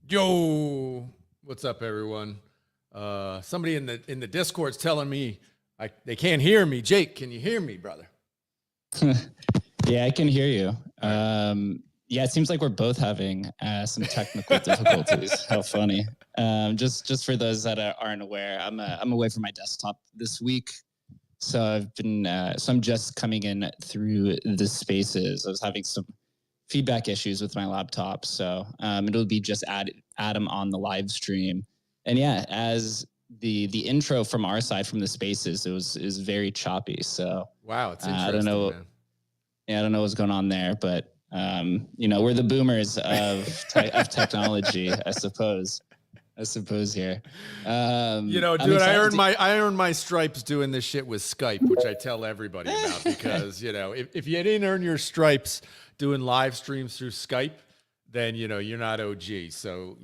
Yo, what's up, everyone? Somebody in the Discord's telling me they can't hear me. Jake, can you hear me, brother? Yeah, I can hear you. Yeah, it seems like we're both having some technical difficulties. How funny. Just for those that aren't aware, I'm away from my desktop this week. So I'm just coming in through the spaces. I was having some feedback issues with my laptop. So it'll be just Adam on the live stream. And yeah, as the intro from our side from the spaces, is very choppy. So wow, it's interesting. I don't know. Man. Yeah, I don't know what's going on there, but we're the boomers of technology, I suppose here. Dude, I earned my stripes doing this shit with Skype, which I tell everybody about because, if you didn't earn your stripes doing live streams through Skype, then, you're not OG. So,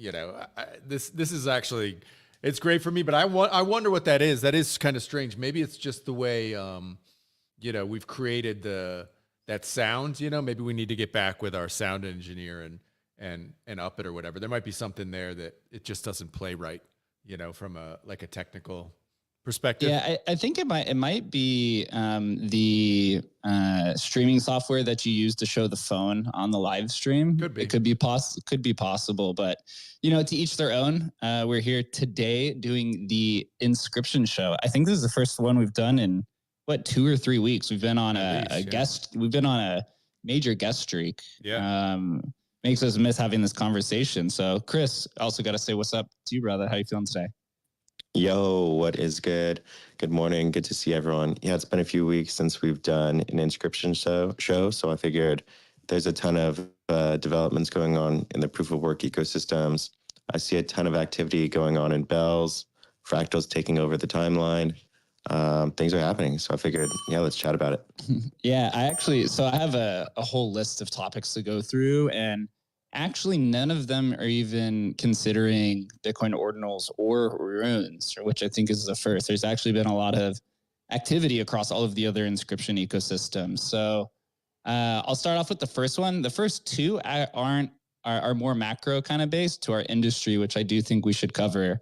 this is actually, it's great for me, but I wonder what that is. That is kind of strange. Maybe it's just the way, we've created that sound, maybe we need to get back with our sound engineer and up it or whatever. There might be something there that it just doesn't play right, from a technical perspective. Yeah, I think it might be the streaming software that you use to show the phone on the live stream. Could be. It could be possible, but to each their own. We're here today doing the Inscription Show. I think this is the first one we've done in 2 or 3 weeks. We've been on we've been on a major guest streak. Yeah. Makes us miss having this conversation. So Chris, also got to say what's up to you, brother. How you feeling today? Yo, what is good? Good morning. Good to see everyone. Yeah, it's been a few weeks since we've done an Inscription show. So I figured there's a ton of developments going on in the proof of work ecosystems. I see a ton of activity going on in Bells, Fractal's taking over the timeline. Things are happening. So I figured, let's chat about it. Yeah, I have a whole list of topics to go through, and actually none of them are even considering Bitcoin ordinals or runes, which I think is the first. There's actually been a lot of activity across all of the other Inscription ecosystems. So I'll start off with the first one. The first two are more macro kind of based to our industry, which I do think we should cover.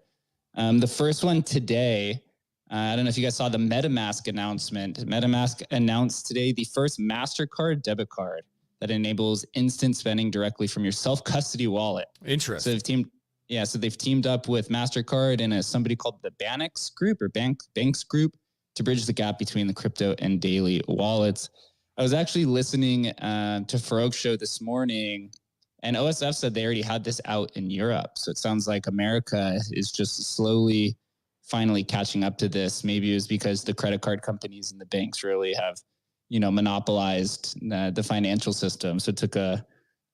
The first one today, I don't know if you guys saw the MetaMask announcement. MetaMask announced today the first MasterCard debit card that enables instant spending directly from your self-custody wallet. Interesting. So they've teamed up with MasterCard and somebody called the Banks Group or Banks Group to bridge the gap between the crypto and daily wallets. I was actually listening to Farouk's show this morning, and OSF said they already had this out in Europe. So it sounds like America is just slowly finally catching up to this. Maybe it was because the credit card companies and the banks really have, monopolized the financial system. So it took a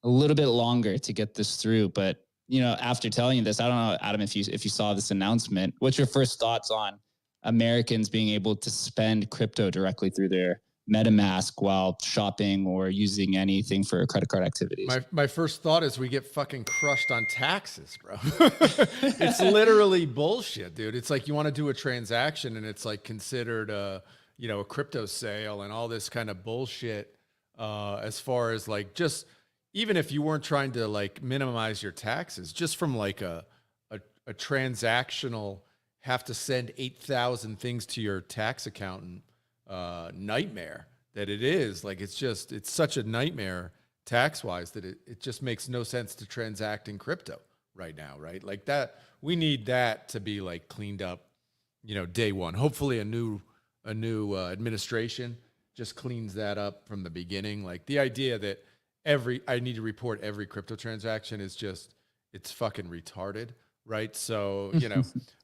little bit longer to get this through. But, after telling you this, I don't know, Adam, if you saw this announcement, what's your first thoughts on Americans being able to spend crypto directly through their MetaMask while shopping or using anything for credit card activities? My first thought is we get fucking crushed on taxes, bro. It's literally bullshit, dude. It's like you want to do a transaction and it's like considered a crypto sale and all this kind of bullshit. As far as like, just even if you weren't trying to like minimize your taxes, just from like a transactional have to send 8,000 things to your tax accountant nightmare that it is. Like, it's such a nightmare tax wise that it just makes no sense to transact in crypto right now, right? Like that, we need that to be like cleaned up, day one. Hopefully a new administration just cleans that up from the beginning. Like the idea that I need to report every crypto transaction is just, it's fucking retarded. Right. So,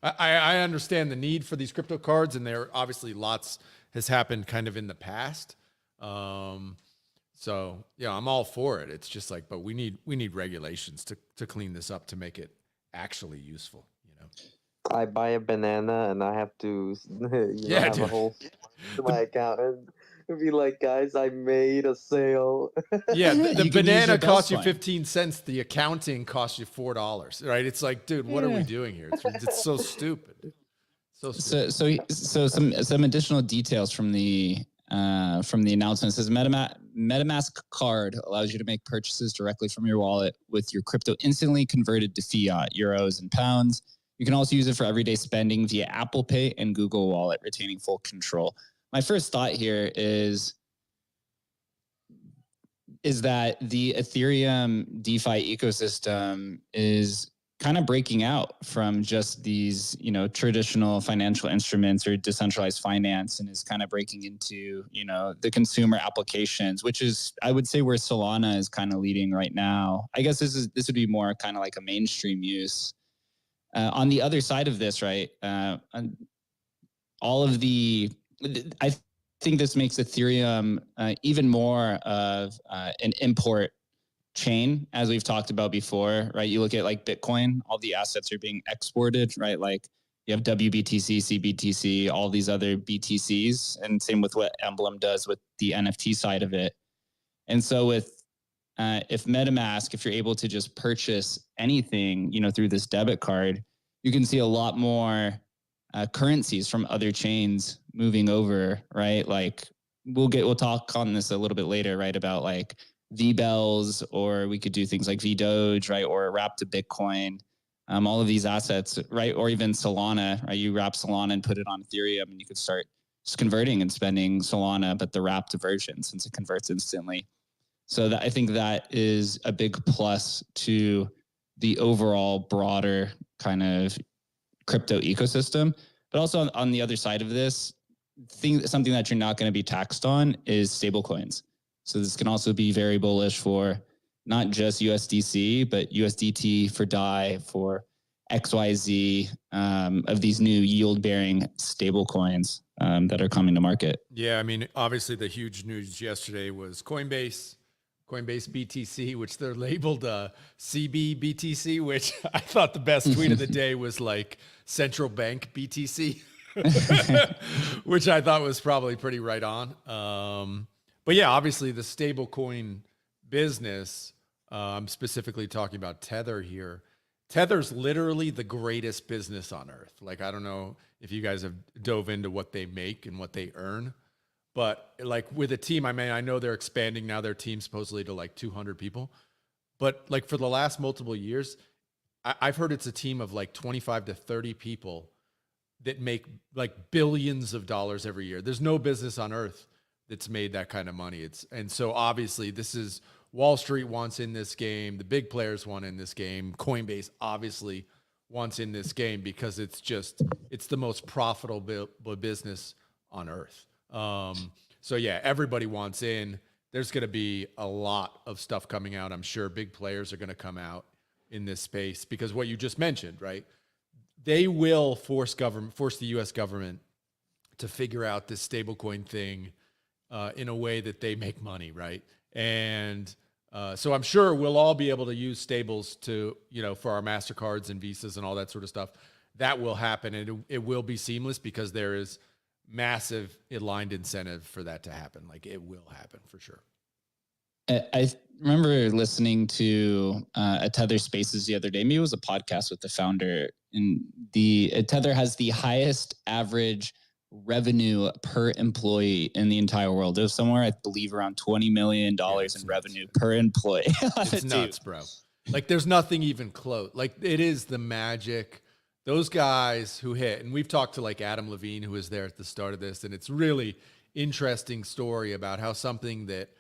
I understand the need for these crypto cards, and there obviously lots has happened kind of in the past. So yeah, I'm all for it. It's just like, but we need regulations to clean this up to make it actually useful, I buy a banana and I have to, have dude. a whole to my account and be like, guys, I made a sale. Yeah, the banana costs you coin. 15 cents. The accounting costs you $4, right? It's like, dude, what are we doing here? It's so stupid. So stupid. So some additional details from the announcement. It says MetaMask card allows you to make purchases directly from your wallet with your crypto instantly converted to fiat, euros, and pounds. You can also use it for everyday spending via Apple Pay and Google Wallet, retaining full control. My first thought here is that the Ethereum DeFi ecosystem is kind of breaking out from just these, traditional financial instruments or decentralized finance, and is kind of breaking into, the consumer applications, which is, I would say, where Solana is kind of leading right now. I guess this would be more kind of like a mainstream use. On the other side of this, right, I think this makes Ethereum even more of an import chain, as we've talked about before, right? You look at like Bitcoin, all the assets are being exported, right? Like you have WBTC, CBTC, all these other BTCs, and same with what Emblem does with the NFT side of it. And so if MetaMask, if you're able to just purchase anything, through this debit card, you can see a lot more currencies from other chains moving over, right? Like we'll talk on this a little bit later, right? About like VBells, or we could do things like VDoge, right? Or wrap to Bitcoin, all of these assets, right? Or even Solana, right? You wrap Solana and put it on Ethereum, and you could start just converting and spending Solana, but the wrapped version, since it converts instantly. So I think that is a big plus to the overall broader kind of crypto ecosystem. But also on the other side of this, something that you're not going to be taxed on is stablecoins. So this can also be very bullish for not just USDC, but USDT, for DAI, for XYZ, of these new yield-bearing stablecoins that are coming to market. Yeah, I mean, obviously the huge news yesterday was Coinbase Coinbase BTC, which they're labeled CB BTC, which I thought the best tweet of the day was like central bank BTC, which I thought was probably pretty right on. But yeah, obviously the stablecoin business, I'm specifically talking about Tether here. Tether's literally the greatest business on earth. Like, I don't know if you guys have dove into what they make and what they earn, but like with a team, I mean, I know they're expanding now their team supposedly to like 200 people, but like for the last multiple years, I've heard it's a team of like 25 to 30 people that make like billions of dollars every year. There's no business on earth that's made that kind of money. And so obviously this is Wall Street wants in this game. The big players want in this game. Coinbase obviously wants in this game because it's the most profitable business on earth. So yeah, everybody wants in. There's going to be a lot of stuff coming out. I'm sure big players are going to come out in this space because what you just mentioned, right? They will force the US government to figure out this stablecoin thing in a way that they make money, right? And so I'm sure we'll all be able to use stables to, for our MasterCards and Visas and all that sort of stuff. That will happen, and it will be seamless because there is massive aligned incentive for that to happen. Like, it will happen for sure. I remember listening to a Tether Spaces the other day. Maybe it was a podcast with the founder, and Tether has the highest average revenue per employee in the entire world. It was somewhere, I believe, around $20 million in revenue per employee. It's nuts, bro. Like, there's nothing even close. Like, it is the magic. Those guys who hit, and we've talked to like Adam Levine, who was there at the start of this, and it's really interesting story about how something that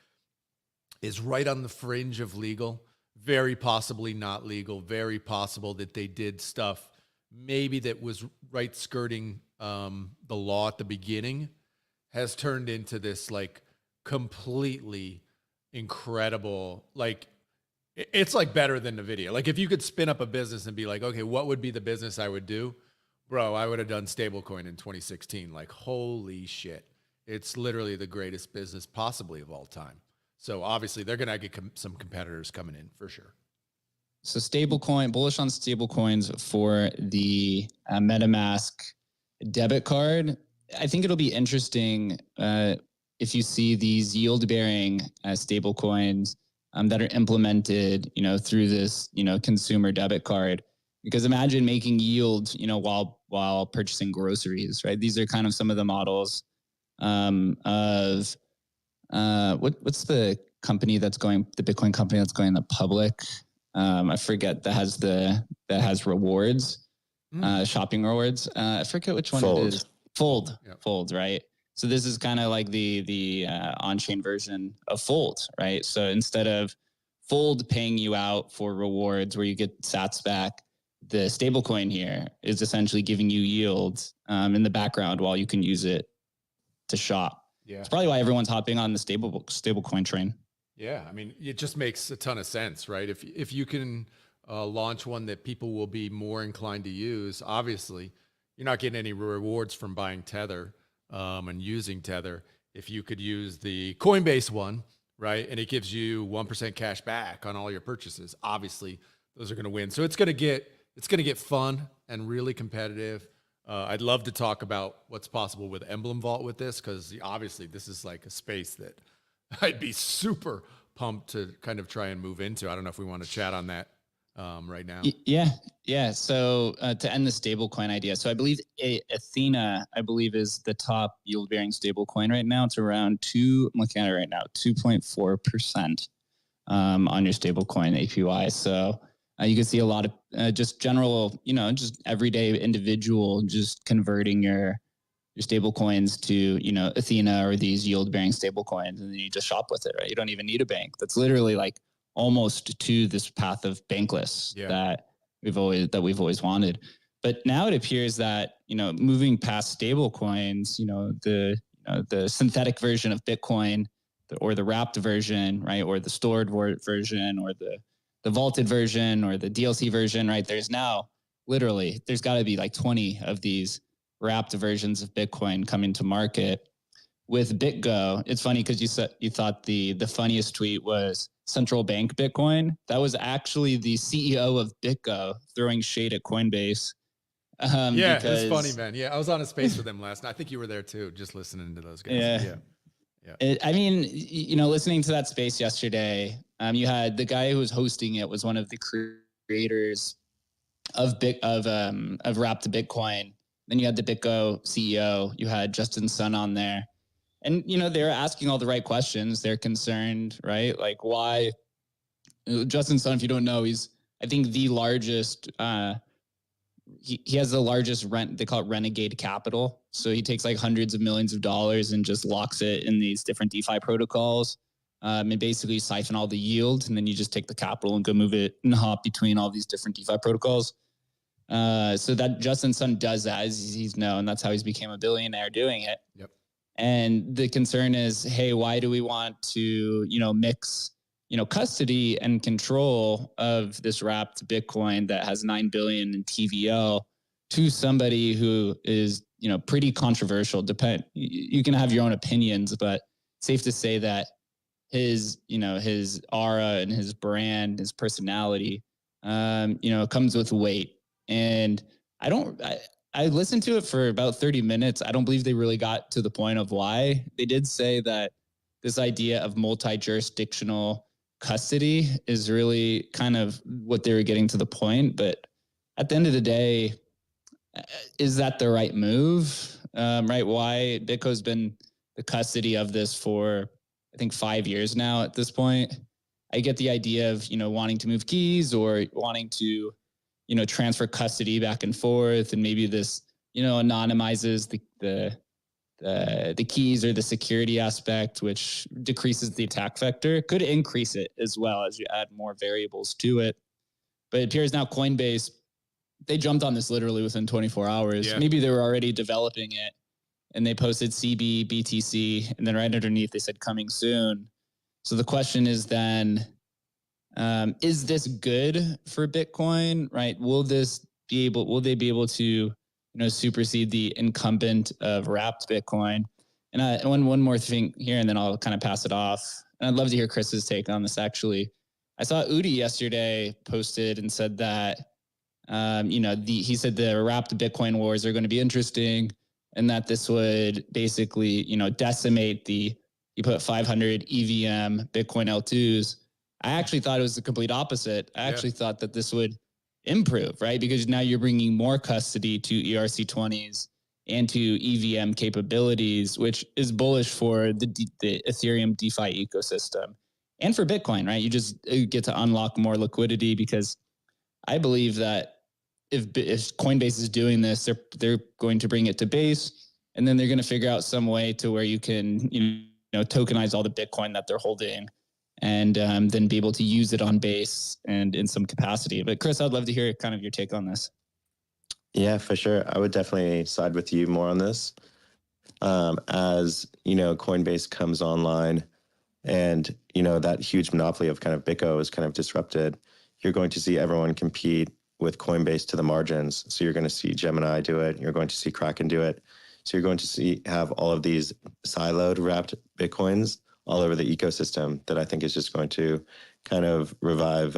is right on the fringe of legal, very possibly not legal, very possible that they did stuff maybe that was right skirting the law at the beginning, has turned into this like completely incredible, like it's like better than the video. Like, if you could spin up a business and be like, okay, what would be the business I would do? Bro, I would have done stablecoin in 2016. Like, holy shit. It's literally the greatest business possibly of all time. So obviously they're going to get some competitors coming in for sure. So bullish on stablecoins for the MetaMask debit card. I think it'll be interesting if you see these yield-bearing stablecoins that are implemented, through this, consumer debit card. Because imagine making yield, while purchasing groceries, right? These are kind of some of the models of what's the company that's going, the Bitcoin company that's going in the public. I forget that has rewards, shopping rewards. I forget which one it is. Fold, yep. Fold, right? So this is kind of like the on-chain version of Fold, right? So instead of Fold paying you out for rewards where you get sats back, the stablecoin here is essentially giving you yield in the background while you can use it to shop. Yeah, it's probably why everyone's hopping on the stablecoin train. Yeah, I mean, it just makes a ton of sense, right? If you can launch one that people will be more inclined to use, obviously, you're not getting any rewards from buying Tether and using Tether. If you could use the Coinbase one, right, and it gives you 1% cash back on all your purchases, obviously, those are going to win. So it's going to get fun and really competitive. I'd love to talk about what's possible with Emblem Vault with this, because obviously this is like a space that I'd be super pumped to kind of try and move into. I don't know if we want to chat on that right now. Yeah. So to end the stablecoin idea, so I believe Athena, is the top yield-bearing stablecoin right now. It's around I'm looking at it right now, 2.4% on your stablecoin APY. So you can see a lot of just general, just everyday individual just converting your stable coins to, Athena or these yield-bearing stable coins, and then you just shop with it, right? You don't even need a bank. That's literally like almost to this path of bankless that we've always wanted. But now it appears that, moving past stable coins, the synthetic version of Bitcoin or the wrapped version, right? Or the stored version or the vaulted version or the DLC version, right? There's got to be like 20 of these wrapped versions of Bitcoin coming to market. With BitGo, it's funny because you thought the funniest tweet was central bank Bitcoin. That was actually the CEO of BitGo throwing shade at Coinbase. Yeah, because, it's funny, man. Yeah, I was on a space with him last night. I think you were there too, just listening to those guys. Yeah. I mean, listening to that space yesterday, you had the guy who was hosting it was one of the creators of Wrap to Bitcoin. Then you had the BitGo CEO. You had Justin Sun on there, and they're asking all the right questions. They're concerned, right? Like, why Justin Sun? If you don't know, he's I think the largest. He has the largest they call it renegade capital. So he takes like hundreds of millions of dollars and just locks it in these different DeFi protocols. And basically siphon all the yield, and then you just take the capital and go move it and hop between all these different DeFi protocols. So that Justin Sun does that, as he's known. That's how he's became a billionaire doing it. Yep. And the concern is, hey, why do we want to, mix custody and control of this wrapped Bitcoin that has 9 billion in TVL to somebody who is, pretty controversial. You can have your own opinions, but safe to say that his aura and his brand, his personality, comes with weight. And I listened to it for about 30 minutes. I don't believe they really got to the point of why. They did say that this idea of multi-jurisdictional custody is really kind of what they were getting to the point. But at the end of the day, is that the right move? Right? Why BitGo's been the custody of this for, I think, 5 years now at this point. I get the idea of, wanting to move keys or wanting to, transfer custody back and forth. And maybe this, anonymizes the keys or the security aspect, which decreases the attack vector. Could increase it as well as you add more variables to it. But it appears now Coinbase, they jumped on this literally within 24 hours. Yeah. Maybe they were already developing it, and they posted CB, BTC, and then right underneath they said coming soon. So the question is then, is this good for Bitcoin, right? Will they be able to, supersede the incumbent of wrapped Bitcoin? And one more thing here, and then I'll kind of pass it off. And I'd love to hear Chris's take on this. Actually, I saw Udi yesterday posted and said that, he said the wrapped Bitcoin wars are going to be interesting, and that this would basically, decimate he put 500 EVM Bitcoin L2s. I actually thought it was the complete opposite. I actually thought that this would improve, right? Because now you're bringing more custody to ERC20s and to EVM capabilities, which is bullish for the Ethereum DeFi ecosystem and for Bitcoin, right? You just get to unlock more liquidity, because I believe that if Coinbase is doing this, they're going to bring it to Base, and then they're going to figure out some way to where you can, tokenize all the Bitcoin that they're holding, and then be able to use it on Base and in some capacity. But Chris, I'd love to hear kind of your take on this. Yeah, for sure. I would definitely side with you more on this. As, Coinbase comes online and, that huge monopoly of kind of BitGo is kind of disrupted, you're going to see everyone compete with Coinbase to the margins. So you're going to see Gemini do it. You're going to see Kraken do it. So you're going to have all of these siloed wrapped Bitcoins all over the ecosystem that I think is just going to kind of revive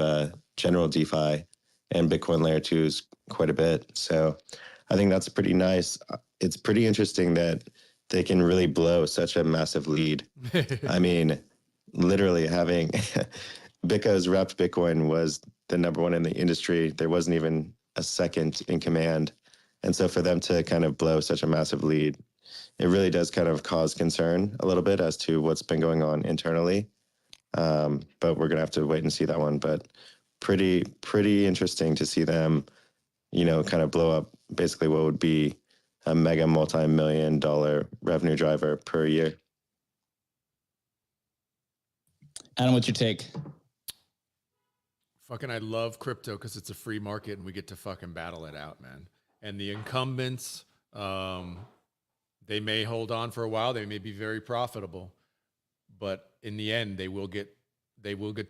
general DeFi and Bitcoin layer 2s quite a bit. So I think that's pretty nice. It's pretty interesting that they can really blow such a massive lead. I mean, literally having BitGo's wrapped Bitcoin was the number one in the industry. There wasn't even a second in command. And so for them to kind of blow such a massive lead, it really does kind of cause concern a little bit as to what's been going on internally. But we're going to have to wait and see that one. But pretty interesting to see them, kind of blow up basically what would be a mega multi-million-dollar revenue driver per year. Adam, what's your take? Fucking, I love crypto because it's a free market and we get to fucking battle it out, man. And the incumbents, they may hold on for a while. They may be very profitable, but in the end, they will get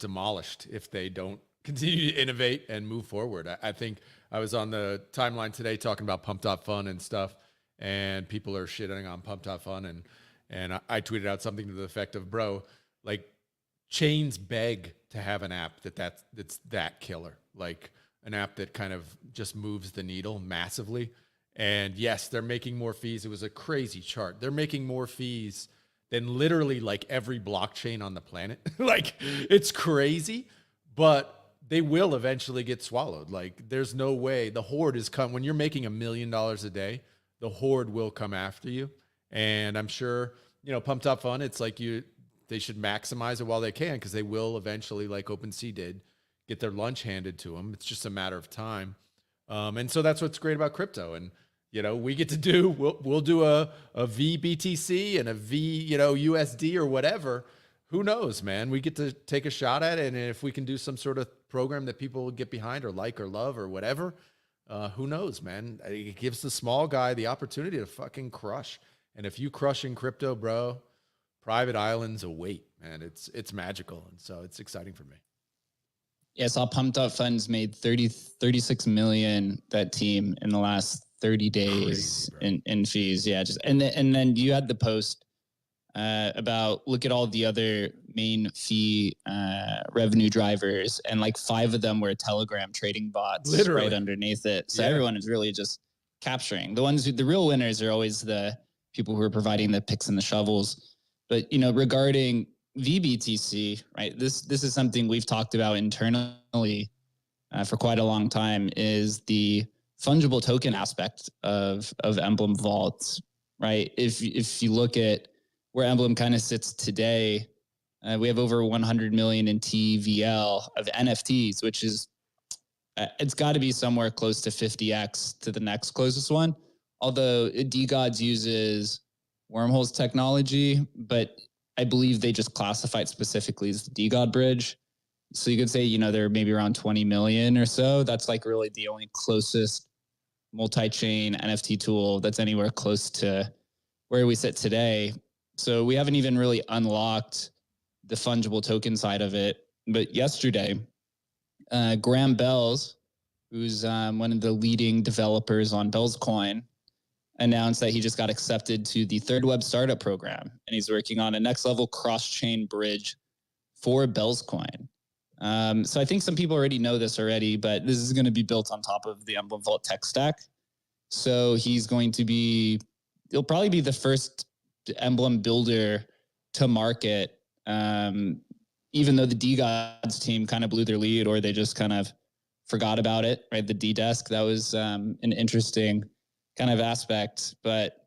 demolished if they don't continue to innovate and move forward. I think I was on the timeline today talking about Pump.Fun and stuff, and people are shitting on Pump.Fun, and I tweeted out something to the effect of, bro, like, chains beg to have an app that's that killer, like an app that kind of just moves the needle massively. And yes, they're making more fees. It was a crazy chart. They're making more fees than literally like every blockchain on the planet. Like, it's crazy, but they will eventually get swallowed. Like, there's no way. The horde is come when you're making $1 million a day, the horde will come after you. And I'm sure, Pumped Up Fun, it's like they should maximize it while they can, because they will eventually, like OpenSea did, get their lunch handed to them. It's just a matter of time. And so that's what's great about crypto. And, we get to do, we'll do a VBTC and a V, USD or whatever. Who knows, man? We get to take a shot at it. And if we can do some sort of program that people get behind or like or love or whatever, who knows, man? It gives the small guy the opportunity to fucking crush. And if you crush in crypto, bro, private islands await, man. It's magical. And so it's exciting for me. Yeah, I saw Pumped Up Funds made 36 million, that team, in the last 30 days. Crazy, in fees. Yeah, and then you had the post about look at all the other main fee revenue drivers, and like 5 of them were Telegram trading bots literally right underneath it. So everyone is really just capturing. The real winners are always the people who are providing the picks and the shovels. But regarding VBTC, right? This is something we've talked about internally for quite a long time, is the fungible token aspect of Emblem Vault, right? If you look at where Emblem kind of sits today, we have over 100 million in TVL of NFTs, which is, it's got to be somewhere close to 50x to the next closest one. Although DGods uses Wormholes technology, but I believe they just classify it specifically as the DGod bridge. So you could say, they're maybe around 20 million or so. That's like really the only closest multi-chain NFT tool that's anywhere close to where we sit today. So we haven't even really unlocked the fungible token side of it. But yesterday, Graham Bells, who's one of the leading developers on Bells Coin, announced that he just got accepted to the Third Web Startup Program, and he's working on a next level cross-chain bridge for Bells Coin. So I think some people already know this already, but this is going to be built on top of the Emblem Vault tech stack. So he'll probably be the first Emblem builder to market, even though the DGods team kind of blew their lead, or they just kind of forgot about it, right? The D-Desk, that was an interesting kind of aspect. But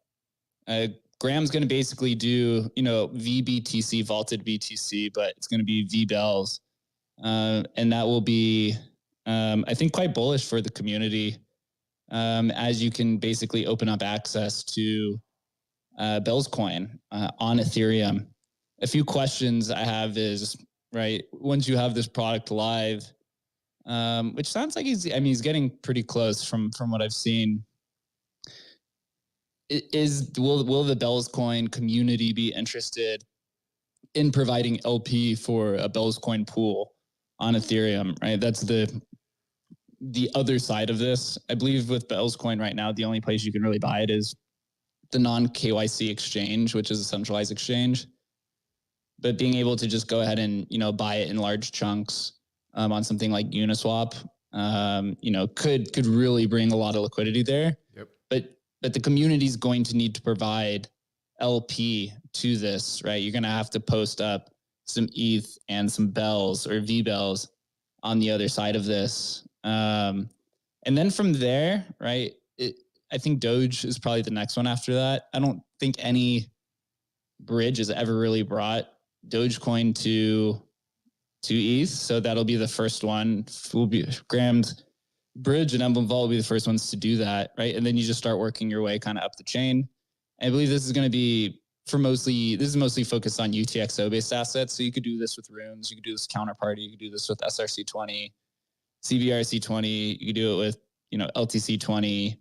Graham's going to basically do, VBTC, vaulted BTC, but it's going to be VBells. And that will be, I think, quite bullish for the community, as you can basically open up access to Bells Coin on Ethereum. A few questions I have is, right, once you have this product live, which sounds like he's getting pretty close from what I've seen, will the Bells Coin community be interested in providing LP for a Bells Coin pool on Ethereum, right? That's the other side of this. I believe with Bells Coin right now, the only place you can really buy it is the non-KYC exchange, which is a centralized exchange. But being able to just go ahead and, buy it in large chunks on something like Uniswap, could really bring a lot of liquidity there. Yep. But the community is going to need to provide LP to this, right? You're going to have to post up some ETH and some bells or VBells on the other side of this. And then from there, right, I think Doge is probably the next one after that. I don't think any bridge has ever really brought Dogecoin to ETH. So that'll be the first one. Will be Graham's bridge and Emblem Vault will be the first ones to do that, right? And then you just start working your way kind of up the chain. I believe this is going to be this is mostly focused on UTXO based assets. So you could do this with Runes, you could do this with Counterparty, you could do this with SRC20, CBRC20, you could do it with, LTC20,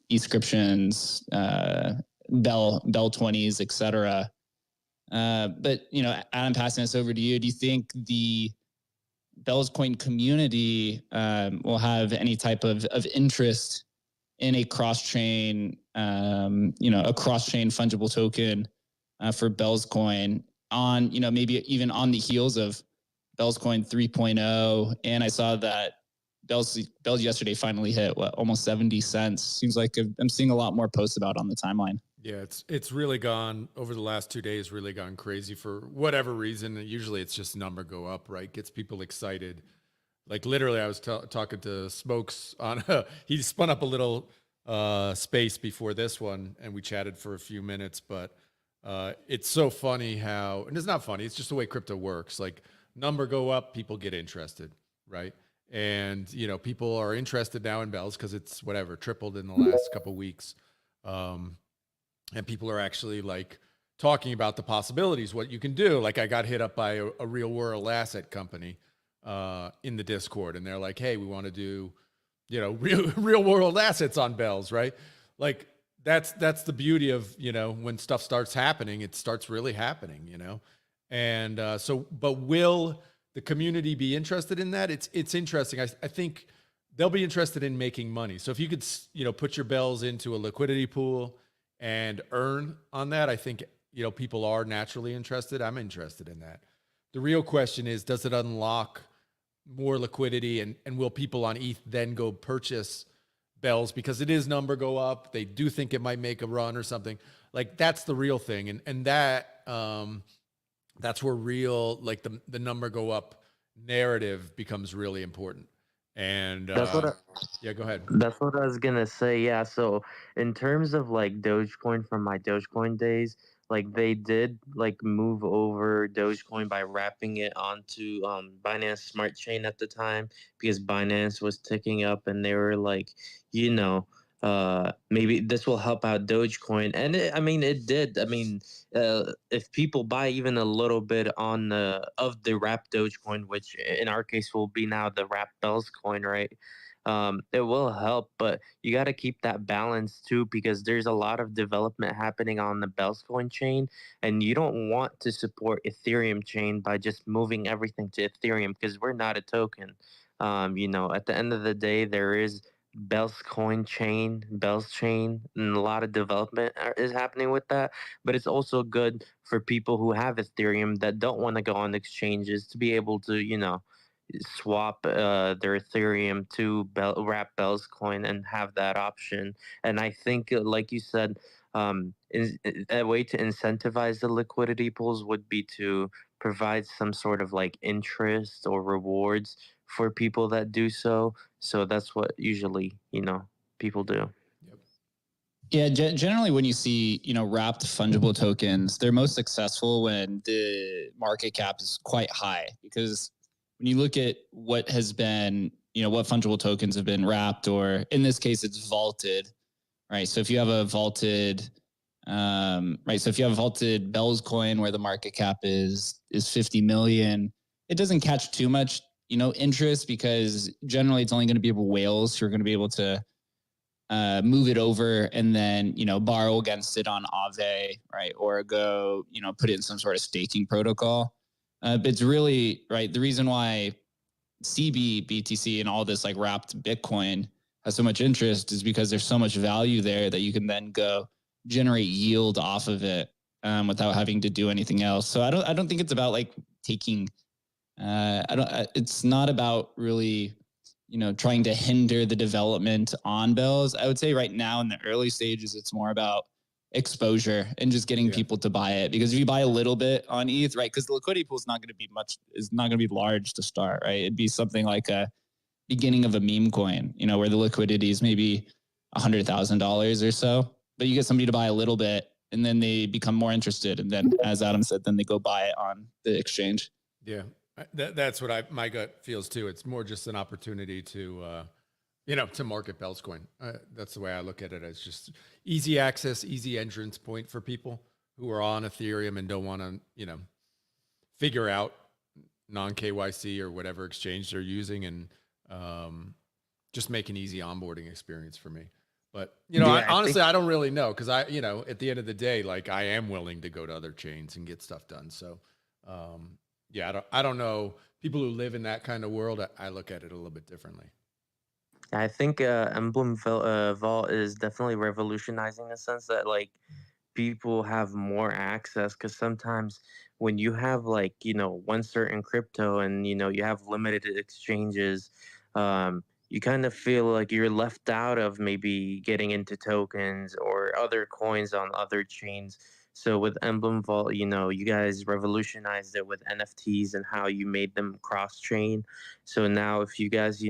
Inscriptions, Bell 20s, etc. But, Adam, passing this over to you, do you think the Bells Coin community will have any type of interest in a cross-chain, a cross-chain fungible token for Bells Coin? on, maybe even on the heels of Bell's Coin 3.0. And I saw that Bell's yesterday finally hit almost 70 cents. Seems like I'm seeing a lot more posts about on the timeline. Yeah, it's really gone over the last 2 days, really gone crazy for whatever reason. Usually it's just number go up, right? Gets people excited. Like literally I was talking to Smokes on, he spun up a little space before this one and we chatted for a few minutes, but it's so funny how, and it's not funny, it's just the way crypto works. Like number go up, people get interested, right? And, people are interested now in Bells because it's whatever, tripled in the last couple of weeks. And people are actually like talking about the possibilities, what you can do. Like I got hit up by a real world asset company in the Discord, and they're like, hey, we want to do, real world assets on Bells, right? Like that's the beauty of, when stuff starts happening, it starts really happening, And but will the community be interested in that? It's interesting. I think they'll be interested in making money. So if you could, put your Bells into a liquidity pool and earn on that, I think, people are naturally interested. I'm interested in that. The real question is, does it unlock more liquidity and will people on ETH then go purchase Bells because it is number go up? They do think it might make a run or something. Like that's the real thing. And that, that's where real, like the number go up narrative becomes really important. And That's what yeah, go ahead. That's what I was gonna say. Yeah. So in terms of like Dogecoin from my Dogecoin days, like they did like move over Dogecoin by wrapping it onto Binance Smart Chain at the time because Binance was ticking up and they were like, you know, maybe this will help out Dogecoin. And I mean, it did. I mean, if people buy even a little bit on of the wrapped Dogecoin, which in our case will be now the wrapped Bells coin, right? It will help, but you got to keep that balance too because there's a lot of development happening on the Bells coin chain, and you don't want to support Ethereum chain by just moving everything to Ethereum because we're not a token. At the end of the day, there is Bells coin chain, Bells chain, and a lot of development is happening with that. But it's also good for people who have Ethereum that don't want to go on exchanges to be able to, swap their Ethereum to wrap Bell's coin and have that option. And I think, like you said, a way to incentivize the liquidity pools would be to provide some sort of like interest or rewards for people that do so. So that's what usually, people do. Yeah, generally when you see, wrapped fungible tokens, they're most successful when the market cap is quite high because when you look at what has been, what fungible tokens have been wrapped, or in this case, it's vaulted, right? So if you have a vaulted, right? So if you have a vaulted Bells coin where the market cap is 50 million, it doesn't catch too much, interest because generally it's only going to be whales who are going to be able to move it over and then, borrow against it on Aave, right? Or go, put it in some sort of staking protocol. But it's really, right, the reason why CB, BTC, and all this like wrapped Bitcoin has so much interest is because there's so much value there that you can then go generate yield off of it without having to do anything else. So I don't think it's about like taking, it's not about really, trying to hinder the development on Bells. I would say right now in the early stages, it's more about exposure and just getting people to buy it. Because if you buy a little bit on ETH, right, because the liquidity pool is not going to be large to start, right? It'd be something like a beginning of a meme coin, where the liquidity is maybe $100,000 or so, but you get somebody to buy a little bit and then they become more interested. And then, as Adam said, then they go buy it on the exchange. Yeah, that's what my gut feels too. It's more just an opportunity to, to market Bells coin. That's the way I look at it. It's just easy access, easy entrance point for people who are on Ethereum and don't want to, figure out non-KYC or whatever exchange they're using, and just make an easy onboarding experience for me. But, honestly, I don't really know because at the end of the day, like I am willing to go to other chains and get stuff done. So, I don't know. People who live in that kind of world, I look at it a little bit differently. I think Emblem Vault is definitely revolutionizing in the sense that like people have more access, because sometimes when you have like, one certain crypto and, you have limited exchanges, you kind of feel like you're left out of maybe getting into tokens or other coins on other chains. So with Emblem Vault, you guys revolutionized it with NFTs and how you made them cross chain. So now if you guys,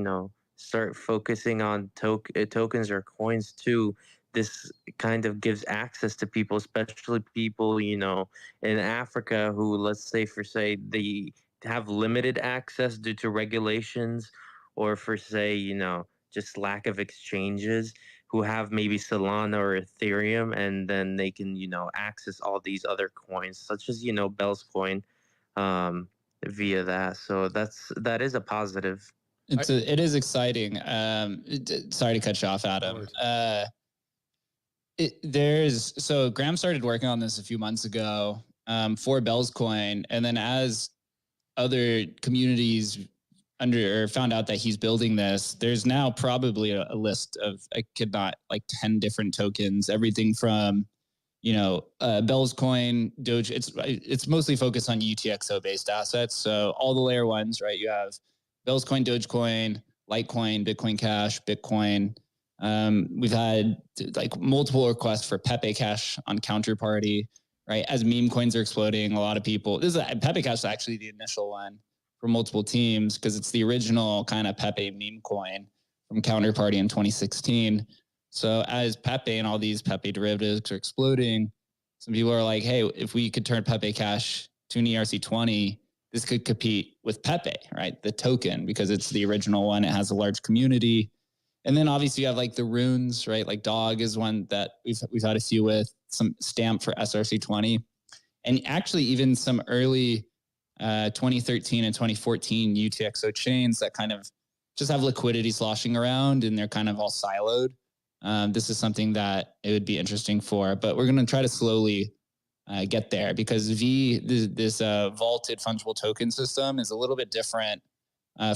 start focusing on tokens or coins too, this kind of gives access to people, especially people, in Africa who, let's say, they have limited access due to regulations, or for say, just lack of exchanges, who have maybe Solana or Ethereum, and then they can, access all these other coins, such as, Bell's coin, um, via that. So that is a positive. It is exciting. Sorry to cut you off, Adam. So Graham started working on this a few months ago for Bell's coin, and then as other communities found out that he's building this, there's now probably a list of, I could not, like 10 different tokens, everything from, Bell's coin, Doge. It's mostly focused on UTXO based assets. So all the layer ones, right? You have Bell's coin, Dogecoin, Litecoin, Bitcoin Cash, Bitcoin. We've had like multiple requests for Pepe Cash on Counterparty, right? As meme coins are exploding, a lot of people, Pepe Cash is actually the initial one for multiple teams, because it's the original kind of Pepe meme coin from Counterparty in 2016. So as Pepe and all these Pepe derivatives are exploding, some people are like, hey, if we could turn Pepe Cash to an ERC20, this could compete with Pepe, right? The token, because it's the original one. It has a large community. And then obviously you have like the runes, right? Like Dog is one that we've had a few with, some stamp for SRC20. And actually even some early 2013 and 2014 UTXO chains that kind of just have liquidity sloshing around, and they're kind of all siloed. This is something that it would be interesting for, but we're going to try to slowly get there, because this vaulted fungible token system is a little bit different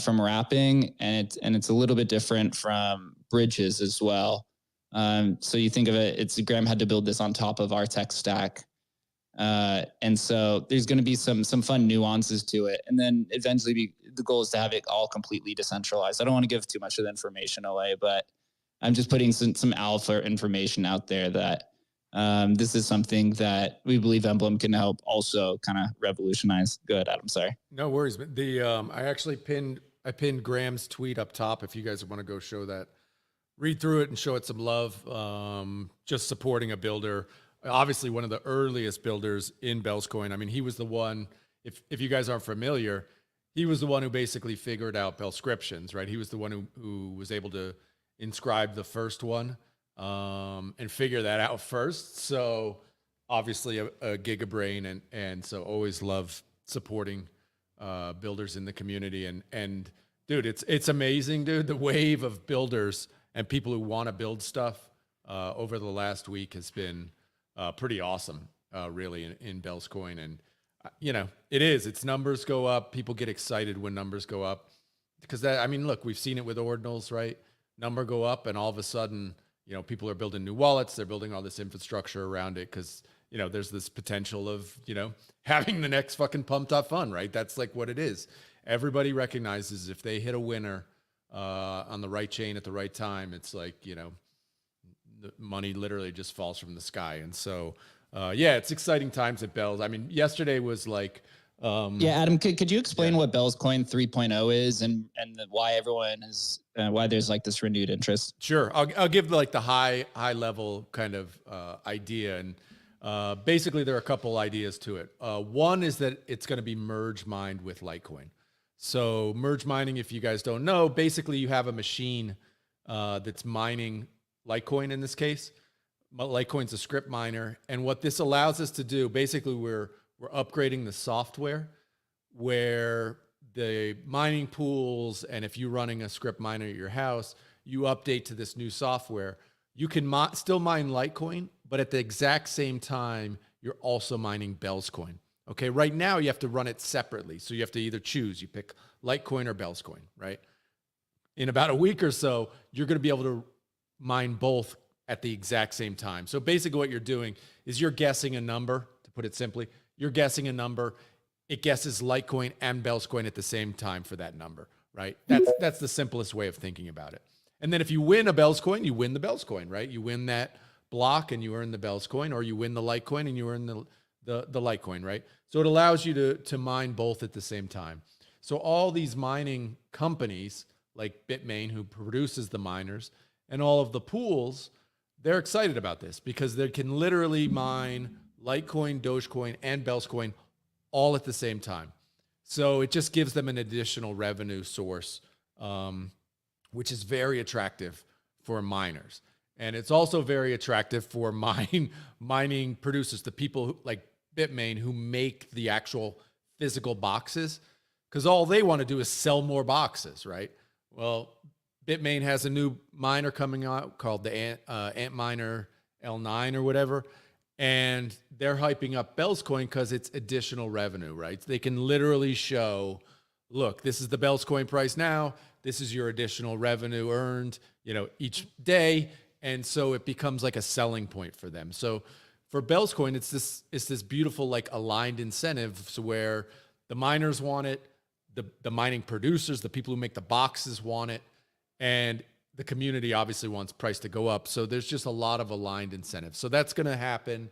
from wrapping, and it's a little bit different from bridges as well. So you think of it, Graham had to build this on top of our tech stack. And so there's going to be some fun nuances to it. And then eventually the goal is to have it all completely decentralized. I don't want to give too much of the information away, but I'm just putting some alpha information out there that this is something that we believe Emblem can help also kind of revolutionize. Go ahead, Adam. Sorry. No worries. But I actually pinned Graham's tweet up top. If you guys want to go show that, read through it and show it some love. Just supporting a builder. Obviously, one of the earliest builders in Bell's coin. I mean, he was the one, if you guys aren't familiar, he was the one who basically figured out Bellscriptions, right? He was the one who was able to inscribe the first one and figure that out first. So obviously a gigabrain, and so always love supporting builders in the community. And dude, it's amazing, dude. The wave of builders and people who want to build stuff over the last week has been pretty awesome, really, in Bell's coin. And, its numbers go up. People get excited when numbers go up, because look, we've seen it with ordinals, right? Number go up, and all of a sudden, people are building new wallets. They're building all this infrastructure around it, because, there's this potential of, having the next fucking pump.fun, right? That's like what it is. Everybody recognizes if they hit a winner on the right chain at the right time, it's like, the money literally just falls from the sky. And so, it's exciting times at Bell's. I mean, yesterday was like, Adam, could you explain what Bell's coin 3.0 is and why everyone is, why there's like this renewed interest? Sure. I'll give like the high level kind of idea. And basically there are a couple ideas to it. One is that it's going to be merge mined with Litecoin. So merge mining, if you guys don't know, basically you have a machine that's mining Litecoin in this case. Litecoin's a script miner. And what this allows us to do, basically we're upgrading the software where the mining pools, and if you're running a script miner at your house, you update to this new software. You can still mine Litecoin, but at the exact same time, you're also mining Bell's coin. Okay, right now you have to run it separately. So you have to either choose, you pick Litecoin or Bell's coin, right? In about a week or so, you're going to be able to mine both at the exact same time. So basically what you're doing is you're guessing a number, to put it simply. You're guessing a number. It guesses Litecoin and Bell's coin at the same time for that number, right? That's the simplest way of thinking about it. And then if you win a Bell's coin, you win the Bell's coin, right? You win that block and you earn the Bell's coin, or you win the Litecoin and you earn the Litecoin, right? So it allows you to mine both at the same time. So all these mining companies like Bitmain, who produces the miners, and all of the pools, they're excited about this because they can literally mine Litecoin, Dogecoin, and Bell's coin all at the same time. So it just gives them an additional revenue source, which is very attractive for miners. And it's also very attractive for mining producers, the people who, like Bitmain, who make the actual physical boxes, because all they want to do is sell more boxes, right? Well, Bitmain has a new miner coming out called the Antminer L9 or whatever, and they're hyping up Bell's coin because it's additional revenue, right? They can literally show, look, this is the Bell's coin price now. This is your additional revenue earned, each day. And so it becomes like a selling point for them. So for Bell's coin, it's this beautiful, like, aligned incentives where the miners want it, the mining producers, the people who make the boxes want it, and the community obviously wants price to go up. So there's just a lot of aligned incentives. So that's going to happen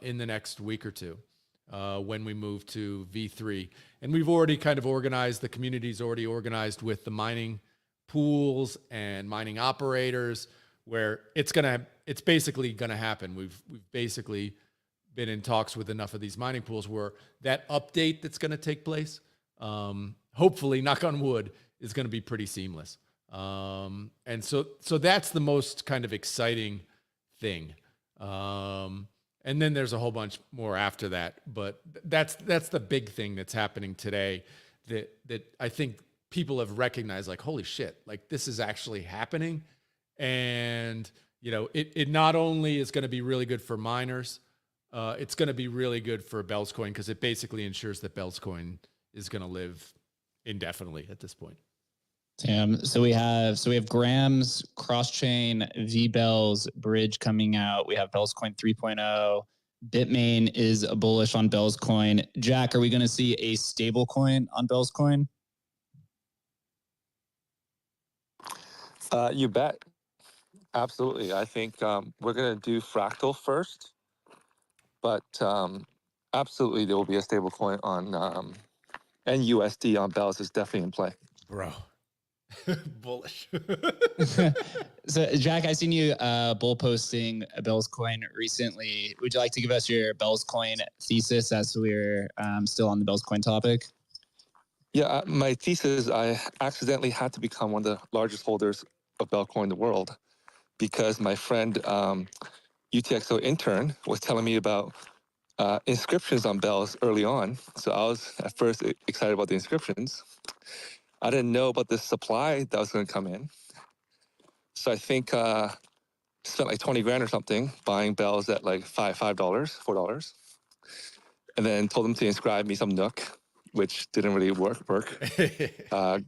in the next week or two when we move to V3. And we've already kind of organized, the community's already organized with the mining pools and mining operators, where it's basically going to happen. We've basically been in talks with enough of these mining pools where that update that's going to take place, hopefully, knock on wood, is going to be pretty seamless. And so that's the most kind of exciting thing. And then there's a whole bunch more after that, but that's the big thing that's happening today that I think people have recognized, like, holy shit, like, this is actually happening. And, it not only is going to be really good for miners, it's going to be really good for Bell's coin, because it basically ensures that Bell's coin is going to live indefinitely at this point. Damn. So we have Grams, cross-chain, V-Bells, Bridge coming out. We have Bell's coin 3.0. Bitmain is bullish on Bell's coin. Jack, are we going to see a stable coin on Bell's coin? You bet. Absolutely. I think we're going to do Fractal first, but absolutely there will be a stable coin on and USD on Bells is definitely in play. Bro. Bullish. So, Jack, I seen you bull posting a Bell's coin recently. Would you like to give us your Bell's coin thesis as we're still on the Bell's coin topic? Yeah, my thesis, I accidentally had to become one of the largest holders of Bell coin in the world because my friend, UTXO intern, was telling me about inscriptions on Bells early on. So I was at first excited about the inscriptions. I didn't know about the supply that was going to come in. So I think spent like 20 grand or something buying Bells at like $4. And then told them to inscribe me some Nook, which didn't really work. My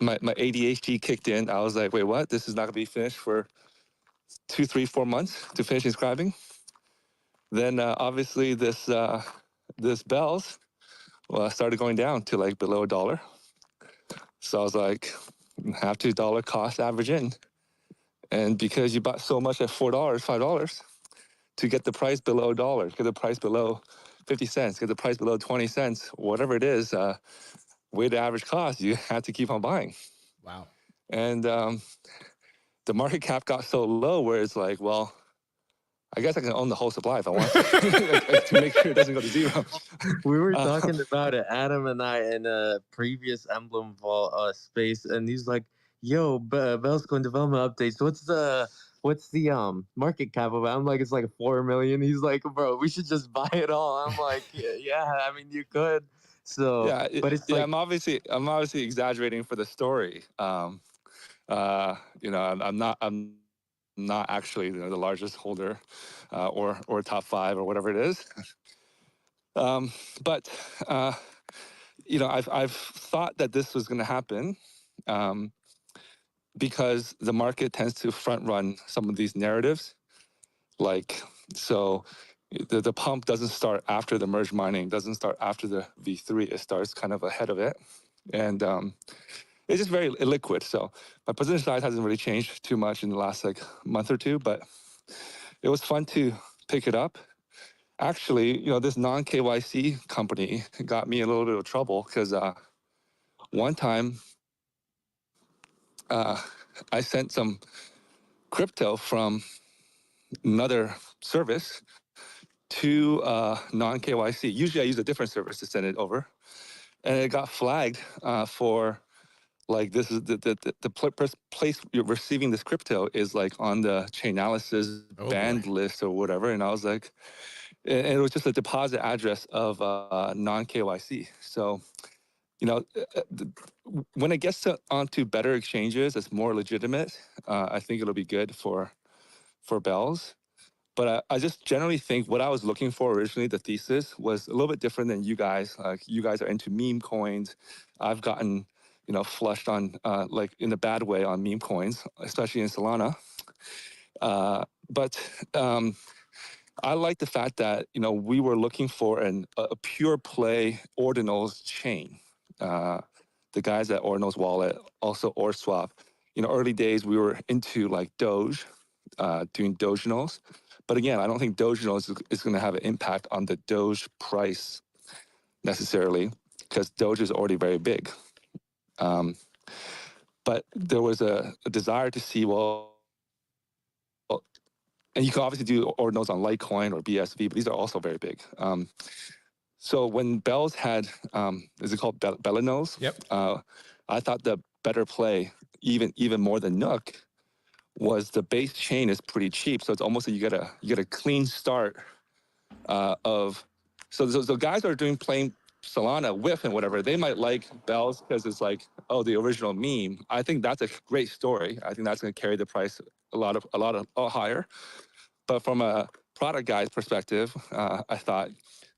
ADHD kicked in. I was like, wait, what? This is not going to be finished for 2, 3, 4 months to finish inscribing. Then obviously this Bells started going down to like below $1. So I was like, have to dollar cost average in. And because you bought so much at $4, $5, to get the price below $1, get the price below 50 cents, get the price below 20 cents, whatever it is, weighted average cost, you have to keep on buying. Wow. And the market cap got so low where it's like, well, I guess I can own the whole supply if I want to make sure it doesn't go to zero. We were talking about it, Adam and I, in a previous Emblem Vault space, and he's like, "Yo, Bell's coin development updates. What's the market cap of it?" I'm like, "It's like 4 million." He's like, "Bro, we should just buy it all." I'm like, "Yeah, I mean, you could." So, Yeah, but it's like, I'm obviously exaggerating for the story. I'm not actually the largest holder or top 5 or whatever it is. But I've thought that this was going to happen. because the market tends to front run some of these narratives. Like, so the pump doesn't start after the merge mining, doesn't start after the V3. It starts kind of ahead of it. And it's just very illiquid. So my position size hasn't really changed too much in the last like month or two, but it was fun to pick it up. Actually, this non-KYC company got me a little bit of trouble because one time I sent some crypto from another service to non-KYC. Usually I use a different service to send it over. And it got flagged for like, this is the place you're receiving this crypto is like on the Chainalysis banned list or whatever. And I was like, and it was just a deposit address of non-KYC. So, when it gets onto better exchanges, it's more legitimate. I think it'll be good for Bells. But I just generally think what I was looking for originally, the thesis, was a little bit different than you guys. Like, you guys are into meme coins. I've gotten, flushed on, like in a bad way on meme coins, especially in Solana. But I like the fact that, we were looking for a pure play ordinals chain. The guys at Ordinals Wallet, also OrSwap. Early days we were into like Doge, doing Doginals. But again, I don't think Doginals is going to have an impact on the Doge price necessarily, because Doge is already very big. But there was a desire to see, and you can obviously do ordinals on Litecoin or BSV, but these are also very big. So when Bells had, is it called Bellinos? Yep. I thought the better play, even more than Nook, was the base chain is pretty cheap. So it's almost like you get a clean start of. So guys are playing Solana, Whiff, and whatever. They might like Bells because it's like, oh, the original meme. I think that's a great story. I think that's going to carry the price a lot higher. But from a product guy's perspective, I thought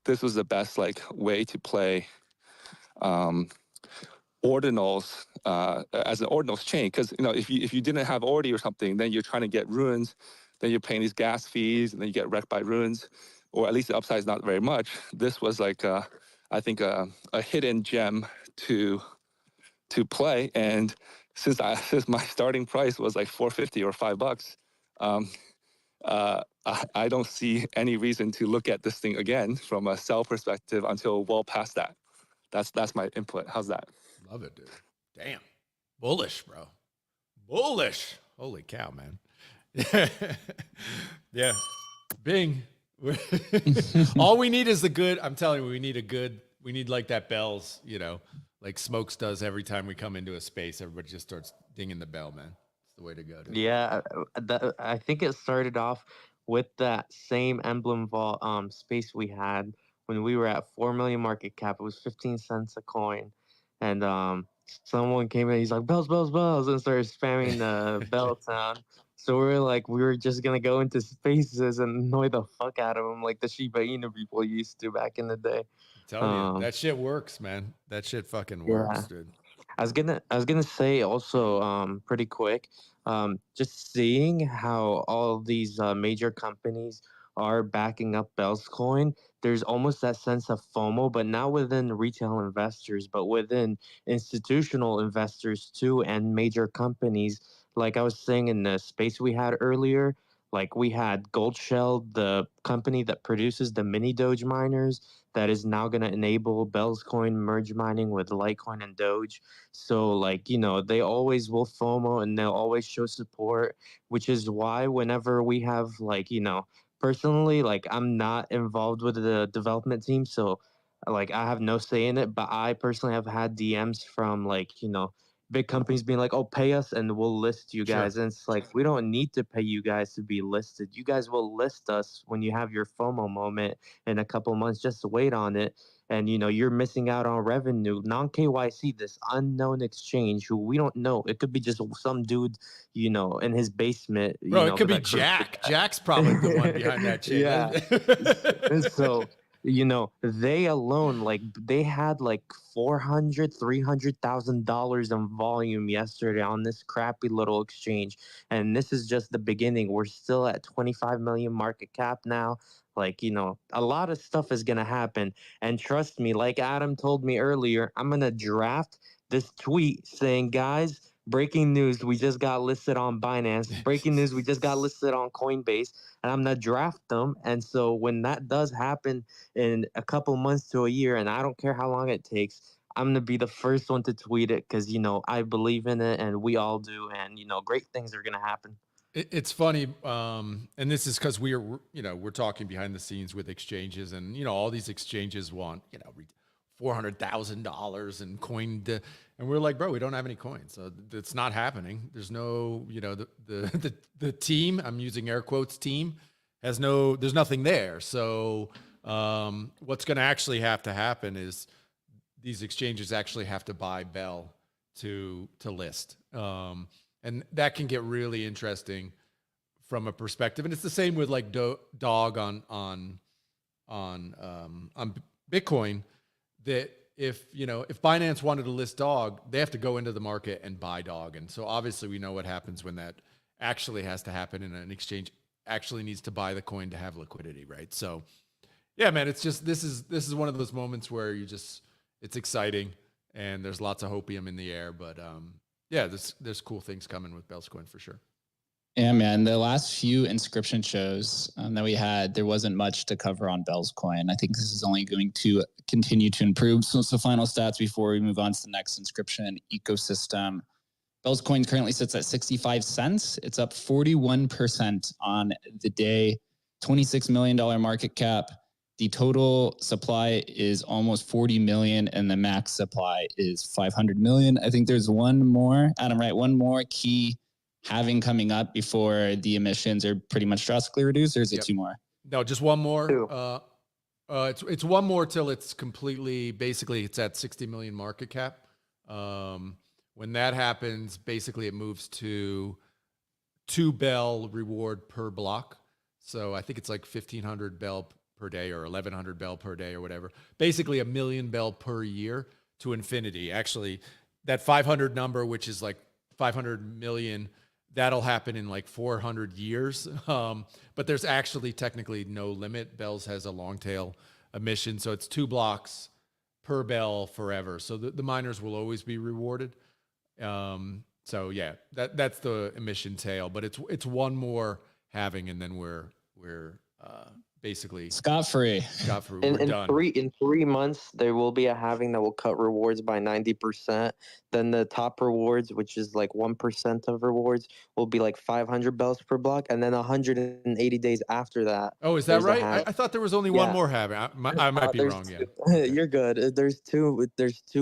this was the best way to play ordinals as an ordinals chain. Because if you didn't have Ordi or something, then you're trying to get ruins, then you're paying these gas fees, and then you get wrecked by ruins, or at least the upside is not very much. This was I think a hidden gem to play. And since my starting price was like $4.50 or $5. I don't see any reason to look at this thing again from a sell perspective until well past that. That's my input. How's that? Love it, dude. Damn. Bullish, bro. Bullish. Holy cow, man. Yeah. Bing. All we need is the good. I'm telling you, we need like that Bells, like Smokes does every time we come into a space. Everybody just starts dinging the bell, man. It's the way to go, dude. Yeah, I think it started off with that same Emblem vault space we had when we were at 4 million market cap. It was 15 cents a coin, and someone came in. He's like, bells, bells, bells, and started spamming the bell sound. So we were just gonna go into spaces and annoy the fuck out of them, like the Shiba Inu people used to back in the day. I'm telling you, that shit works, man. That shit fucking works, dude. I was gonna say also pretty quick, just seeing how all these major companies are backing up Bell's coin, there's almost that sense of FOMO, but not within retail investors, but within institutional investors too, and major companies. Like I was saying in the space we had earlier, like we had Gold Shell, the company that produces the mini Doge miners, that is now going to enable Bell's coin merge mining with Litecoin and Doge. So they always will FOMO and they'll always show support, which is why whenever we have personally, I'm not involved with the development team, so I have no say in it, but I personally have had DMs from big companies being like, oh, pay us and we'll list you guys. Sure. And it's like, we don't need to pay you guys to be listed. You guys will list us when you have your FOMO moment in a couple months. Just wait on it. And, you're missing out on revenue. Non-KYC, this unknown exchange who we don't know. It could be just some dude, in his basement. Bro, it could be Jack. Jack's probably the one behind that chain. Yeah. And so you know, they alone, like they had like $300,000 in volume yesterday on this crappy little exchange. And this is just the beginning. We're still at 25 million market cap now. Like, you know, a lot of stuff is going to happen. And trust me, like Adam told me earlier, I'm going to draft this tweet saying, guys, breaking news, we just got listed on Binance. Breaking news, we just got listed on Coinbase. And I'm going to draft them. And so when that does happen in a couple months to a year, and I don't care how long it takes, I'm going to be the first one to tweet it because, you know, I believe in it and we all do. And, you know, great things are going to happen. It's funny, and this is because we're talking behind the scenes with exchanges, and you know all these exchanges want $400,000 in coin, and we're like, bro, we don't have any coins, so it's not happening. There's no, the team, I'm using air quotes, team there's nothing there. So what's going to actually have to happen is these exchanges actually have to buy Bell to list. And that can get really interesting from a perspective. And it's the same with like Dog on Bitcoin, that if Binance wanted to list Dog, they have to go into the market and buy Dog. And so obviously we know what happens when that actually has to happen, and an exchange actually needs to buy the coin to have liquidity, right? So yeah, man, it's just, this is one of those moments where it's exciting and there's lots of hopium in the air, but yeah, there's cool things coming with Bell's Coin for sure. Yeah, man. The last few Inscription shows that we had, there wasn't much to cover on Bell's Coin. I think this is only going to continue to improve. So final stats before we move on to the next Inscription ecosystem. Bell's Coin currently sits at 65 cents. It's up 41% on the day, $26 million market cap. The total supply is almost 40 million and the max supply is 500 million. I think there's one more, Adam, right? One more key halving coming up before the emissions are pretty much drastically reduced, or is it two more? No, just one more. Two. It's one more till it's completely, basically it's at 60 million market cap. When that happens, basically it moves to 2 Bell reward per block. So I think it's like 1,500 Bell per day or 1,100 Bell per day or whatever. Basically 1 million Bell per year to infinity. Actually, that 500 number, which is like 500 million, that'll happen in like 400 years. But there's actually technically no limit. Bell's has a long tail emission, so it's 2 blocks per Bell forever. So the miners will always be rewarded. So yeah, that's the emission tail, but it's one more halving, and then we're basically scot-free. We're done. In 3 months, there will be a halving that will cut rewards by 90%. Then the top rewards, which is like 1% of rewards, will be like 500 bells per block, and then 180 days after that. Oh, is that right? I thought there was only one more halving. I might be wrong. Yeah, you're good. There's two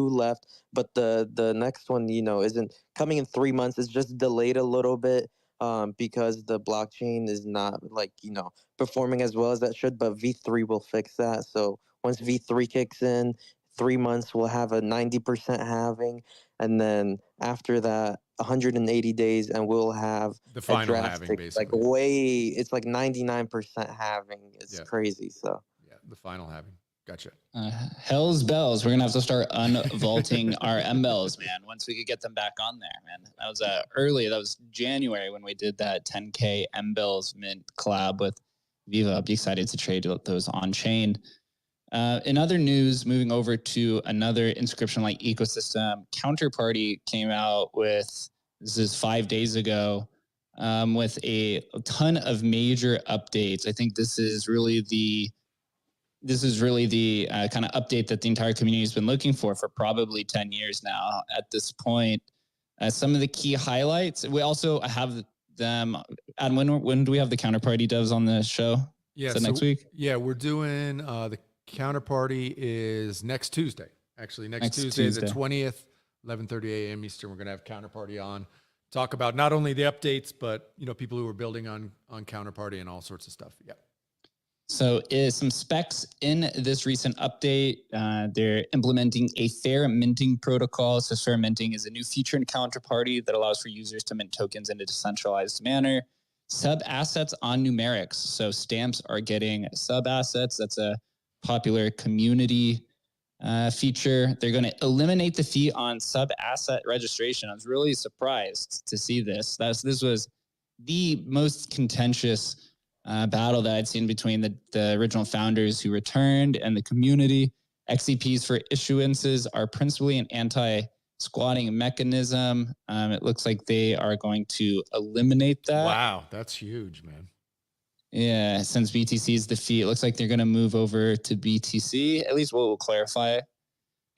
left, but the next one, isn't coming in 3 months. It's just delayed a little bit. Because the blockchain is not performing as well as that should, but V3 will fix that. So once V3 kicks in, 3 months we'll have a 90% halving, and then after that 180 days, and we'll have the final halving, basically. It's like 99% halving. It's crazy. So yeah, the final halving. Gotcha. Hell's bells. We're going to have to start unvaulting our MBells, man, once we could get them back on there, man. That was early. That was January when we did that 10K MBells mint collab with Viva. I'll be excited to trade those on chain. In other news, moving over to another Inscription-like ecosystem, Counterparty came out with, this is 5 days ago, with a ton of major updates. I think this is really the kind of update that the entire community has been looking for probably 10 years now at this point. Some of the key highlights, we also have them. And when do we have the Counterparty devs on the show? Yeah, so next week? Yeah, we're doing the Counterparty is next Tuesday. Actually, next Tuesday, the 20th, 11:30 a.m. Eastern. We're going to have Counterparty on, talk about not only the updates, but people who are building on Counterparty and all sorts of stuff. Yeah. So some specs in this recent update. They're implementing a fair minting protocol. So fair minting is a new feature in Counterparty that allows for users to mint tokens in a decentralized manner. Sub assets on numerics. So stamps are getting sub assets. That's a popular community feature. They're going to eliminate the fee on sub-asset registration. I was really surprised to see this. This was the most contentious battle that I'd seen between the original founders who returned and the community. XCPs for issuances are principally an anti-squatting mechanism. It looks like they are going to eliminate that. Wow, that's huge, man. Yeah, since BTC is the fee, it looks like they're going to move over to BTC. At least we'll clarify.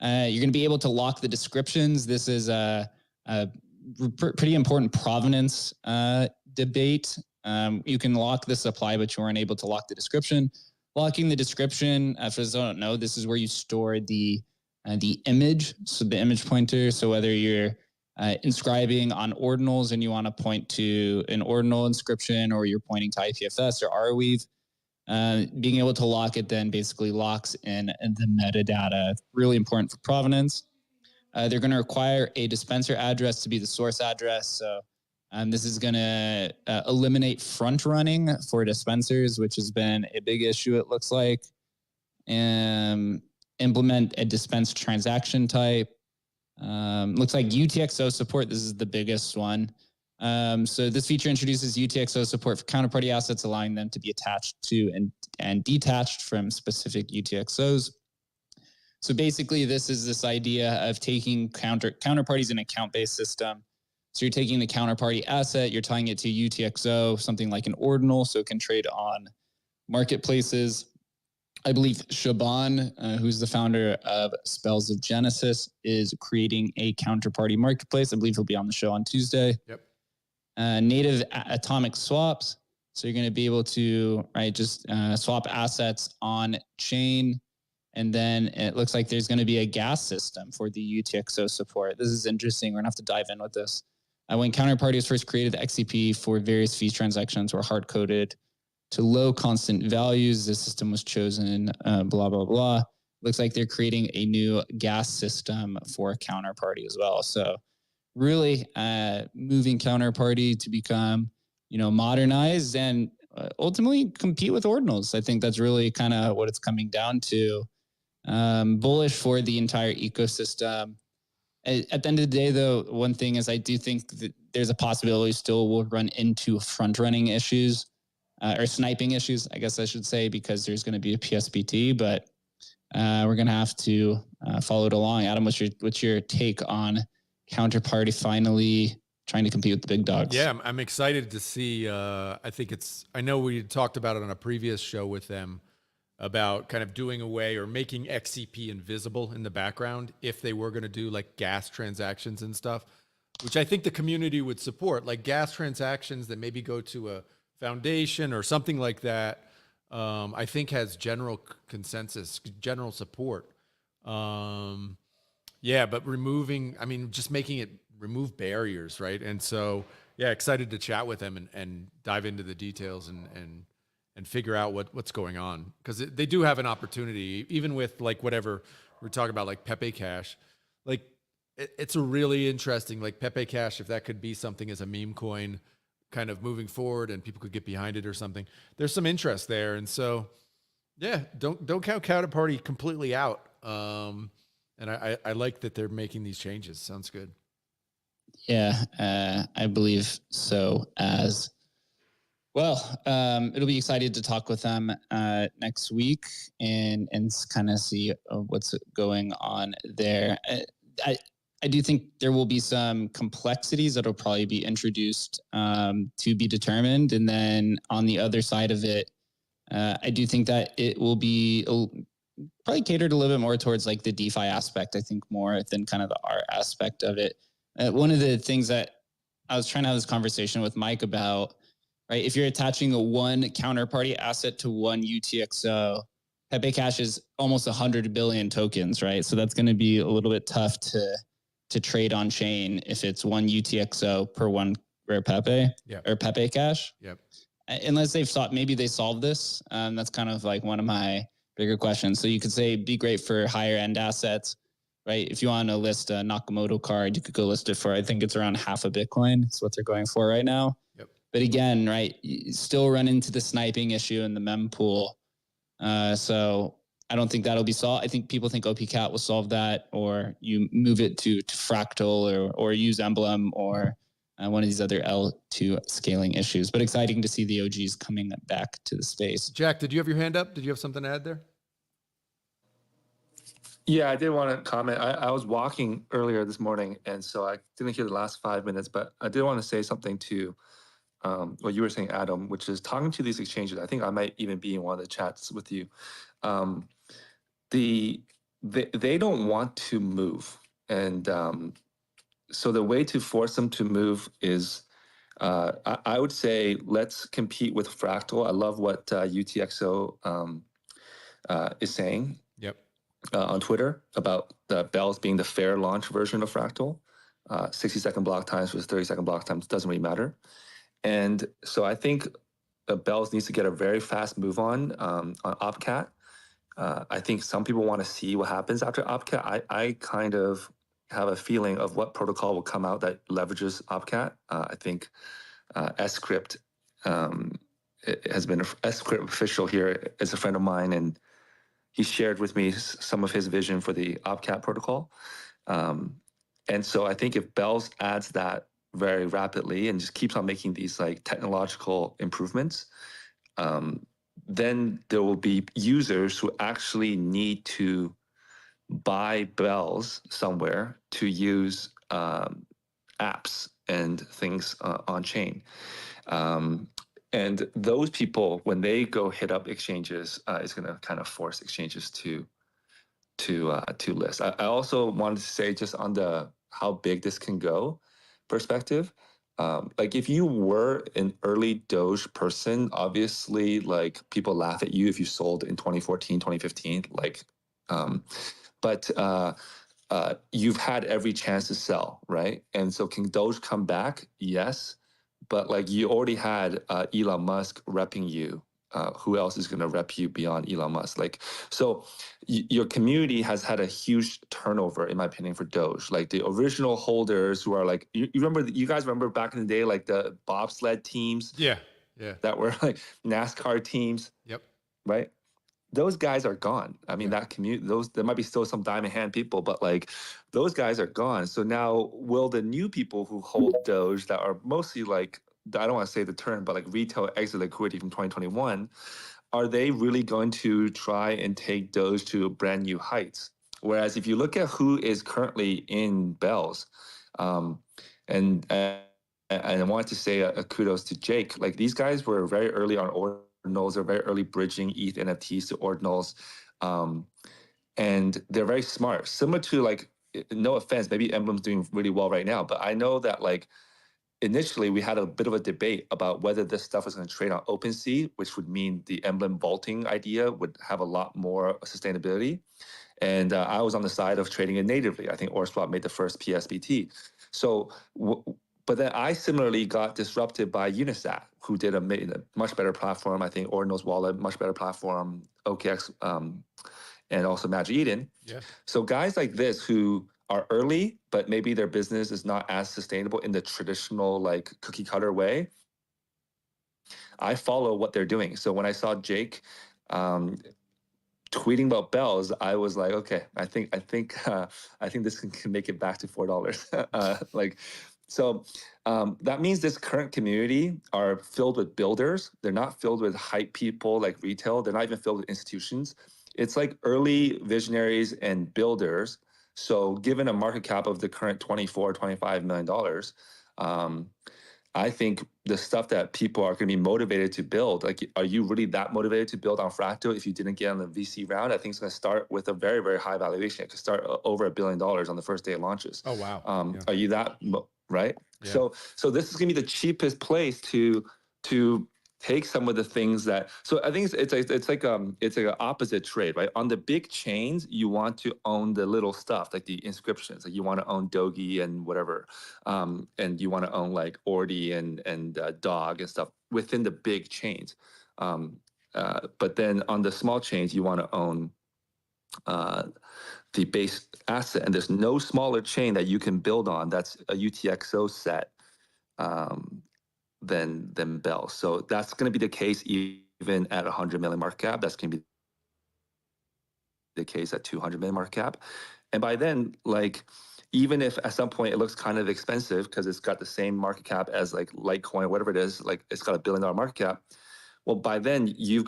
You're going to be able to lock the descriptions. This is a pretty important provenance debate. You can lock the supply, but you aren't able to lock the description. Locking the description, for those who don't know, this is where you store the image, so the image pointer. So whether you're inscribing on ordinals and you want to point to an ordinal inscription, or you're pointing to IPFS or Arweave, being able to lock it then basically locks in the metadata. Really important for provenance. They're going to require a dispenser address to be the source address. So this is going to eliminate front running for dispensers, which has been a big issue, it looks like. Implement a dispense transaction type. Looks like UTXO support. This is the biggest one. So this feature introduces UTXO support for counterparty assets, allowing them to be attached to and detached from specific UTXOs. So basically, this is this idea of taking counterparties in an account-based system. So you're taking the counterparty asset, you're tying it to UTXO, something like an ordinal, so it can trade on marketplaces. I believe Shaban, who's the founder of Spells of Genesis, is creating a counterparty marketplace. I believe he'll be on the show on Tuesday. Yep. Native atomic swaps. So you're going to be able to just swap assets on chain. And then it looks like there's going to be a gas system for the UTXO support. This is interesting. We're going to have to dive in with this. When counterparties first created the XCP for various fee transactions were hard-coded to low constant values. The system was chosen, blah, blah, blah. Looks like they're creating a new gas system for counterparty as well. So really moving counterparty to become, modernized and ultimately compete with ordinals. I think that's really kind of what it's coming down to. Bullish for the entire ecosystem. At the end of the day, though, one thing is I do think that there's a possibility still we'll run into front-running issues or sniping issues, I guess I should say, because there's going to be a PSBT, but we're going to have to follow it along. Adam, what's your take on counterparty finally trying to compete with the big dogs? Yeah, I'm excited to see. I know we talked about it on a previous show with them about kind of doing away or making XCP invisible in the background if they were going to do like gas transactions and stuff, which I think the community would support, like gas transactions that maybe go to a foundation or something like that. I think has general consensus, general support. Yeah, but just making it remove barriers, right? And so, yeah, excited to chat with them and dive into the details and figure out what's going on, because they do have an opportunity, even with like whatever we're talking about, like Pepe Cash. Like it's a really interesting, like Pepe Cash, if that could be something as a meme coin kind of moving forward and people could get behind it or something. There's some interest there. And so, yeah, don't count counterparty completely out. And I like that they're making these changes. Sounds good. Yeah, I believe so as well. It'll be excited to talk with them next week and kind of see what's going on there. I do think there will be some complexities that will probably be introduced to be determined. And then on the other side of it, I do think that it will be probably catered a little bit more towards like the DeFi aspect, I think, more than kind of the art aspect of it. One of the things that I was trying to have this conversation with Mike about, right? If you're attaching a one counterparty asset to one UTXO, Pepe Cash is almost 100 billion tokens, right? So that's going to be a little bit tough to trade on chain if it's one UTXO per one rare Pepe or Pepe Cash. Yep. Unless maybe they solved this. That's kind of like one of my bigger questions. So you could say be great for higher end assets, right? If you want to list a Nakamoto card, you could go list it for, I think it's around half a Bitcoin. That's what they're going for right now. Yep. But again, right, you still run into the sniping issue in the mempool. So I don't think that'll be solved. I think people think OPCat will solve that, or you move it to Fractal or use Emblem or one of these other L2 scaling issues. But exciting to see the OGs coming back to the space. Jack, did you have your hand up? Did you have something to add there? Yeah, I did want to comment. I was walking earlier this morning, and so I didn't hear the last 5 minutes, but I did want to say something to what you were saying, Adam, which is talking to these exchanges. I think I might even be in one of the chats with you. They don't want to move, and so the way to force them to move is, I would say, let's compete with Fractal. I love what UTXO is saying. Yep. On Twitter about the bells being the fair launch version of Fractal. 60-second block times versus 30-second block times doesn't really matter. And so I think bells needs to get a very fast move on OpCat. I think some people want to see what happens after OpCat. I kind of have a feeling of what protocol will come out that leverages OpCat. I think Scrypt has been Scrypt official here as a friend of mine, and he shared with me some of his vision for the OpCat protocol. And so I think if Bells adds that very rapidly and just keeps on making these like technological improvements, then there will be users who actually need to buy Bells somewhere to use apps and things on chain. And those people, when they go hit up exchanges, is going to kind of force exchanges to list. I also wanted to say, just on the how big this can go perspective, like if you were an early Doge person, obviously like people laugh at you if you sold in 2014, 2015, like, but you've had every chance to sell, right? And so can Doge come back? Yes. But like you already had Elon Musk repping you. Who else is going to rep you beyond Elon Musk? Like, so your community has had a huge turnover, in my opinion, for Doge. Like the original holders who are like, you guys remember back in the day, like the bobsled teams? Yeah. That were like NASCAR teams. Yep. Right. Those guys are gone. I mean, that community, there might be still some diamond hand people, but like those guys are gone. So now will the new people who hold Doge that are mostly like, I don't want to say the term, but like retail exit liquidity from 2021, are they really going to try and take Doge to brand new heights? Whereas if you look at who is currently in Bells, and I wanted to say a kudos to Jake, like these guys were very early on ordinals, they're very early bridging ETH NFTs to ordinals. And they're very smart, similar to like, no offense, maybe Emblem's doing really well right now, but I know that like initially we had a bit of a debate about whether this stuff was going to trade on OpenSea, which would mean the Emblem vaulting idea would have a lot more sustainability. And I was on the side of trading it natively. I think Orswap made the first PSBT. So, but then I similarly got disrupted by Unisat, who did a much better platform. I think Ordinal's wallet, much better platform, OKX, and also Magic Eden. Yeah. So guys like this who are early, but maybe their business is not as sustainable in the traditional like cookie cutter way, I follow what they're doing. So when I saw Jake tweeting about Bells, I was like, okay, I think this can make it back to $4. Like, so that means this current community are filled with builders. They're not filled with hype people like retail. They're not even filled with institutions. It's like early visionaries and builders. So given a market cap of the current $24-25 million, I think the stuff that people are going to be motivated to build, like, are you really that motivated to build on Fractal if you didn't get on the VC round? I think it's going to start with a very, very high valuation. It could start over $1 billion on the first day it launches. Oh, wow. Are you that, right? Yeah. So this is going to be the cheapest place to take some of the things that, so I think it's like an opposite trade, right? On the big chains, you want to own the little stuff, like the inscriptions, like you want to own Dogi and whatever, and you want to own like Ordi and Dog and stuff within the big chains. But then on the small chains, you want to own the base asset, and there's no smaller chain that you can build on that's a UTXO set than Bell. So that's going to be the case even at 100 million market cap. That's going to be the case at 200 million market cap. And by then, like, even if at some point it looks kind of expensive because it's got the same market cap as like Litecoin, whatever it is, like it's got $1 billion market cap. Well, by then you've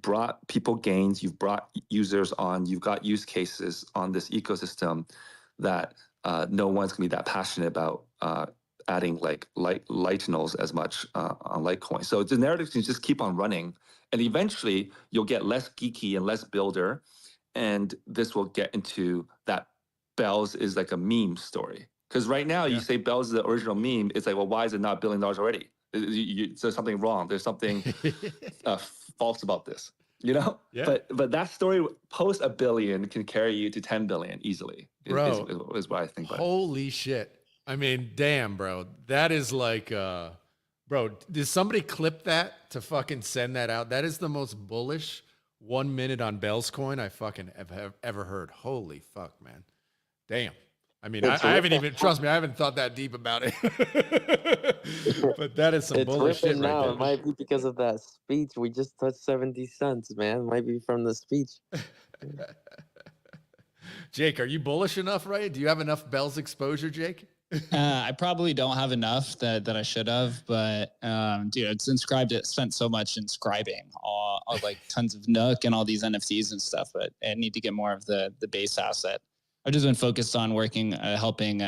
brought people gains, you've brought users on, you've got use cases on this ecosystem that no one's gonna be that passionate about adding like Lightinals as much on Litecoin. So the narrative can just keep on running, and eventually you'll get less geeky and less builder, and this will get into that Bells is like a meme story. Because right now you say Bells is the original meme, it's like, well, why is it not $1 billion already? There's something wrong. There's something false about this, you know? Yeah. But that story post $1 billion can carry you to 10 billion easily. Bro, is what I think about it. Holy shit. I mean, damn, bro. That is like, bro, did somebody clip that to fucking send that out? That is the most bullish 1 minute on Bell's coin I fucking have ever heard. Holy fuck, man. Damn. I mean, I haven't even, trust me, I haven't thought that deep about it. But that is some bullish shit now. right It might be because of that speech. We just touched 70 cents, man. It might be from the speech. there. Jake, are you bullish enough, right? Do you have enough Bell's exposure, Jake? I probably don't have enough that I should have, but dude, it's inscribed. It spent so much inscribing all like tons of Nook and all these NFTs and stuff, but I need to get more of the base asset. I've just been focused on working, helping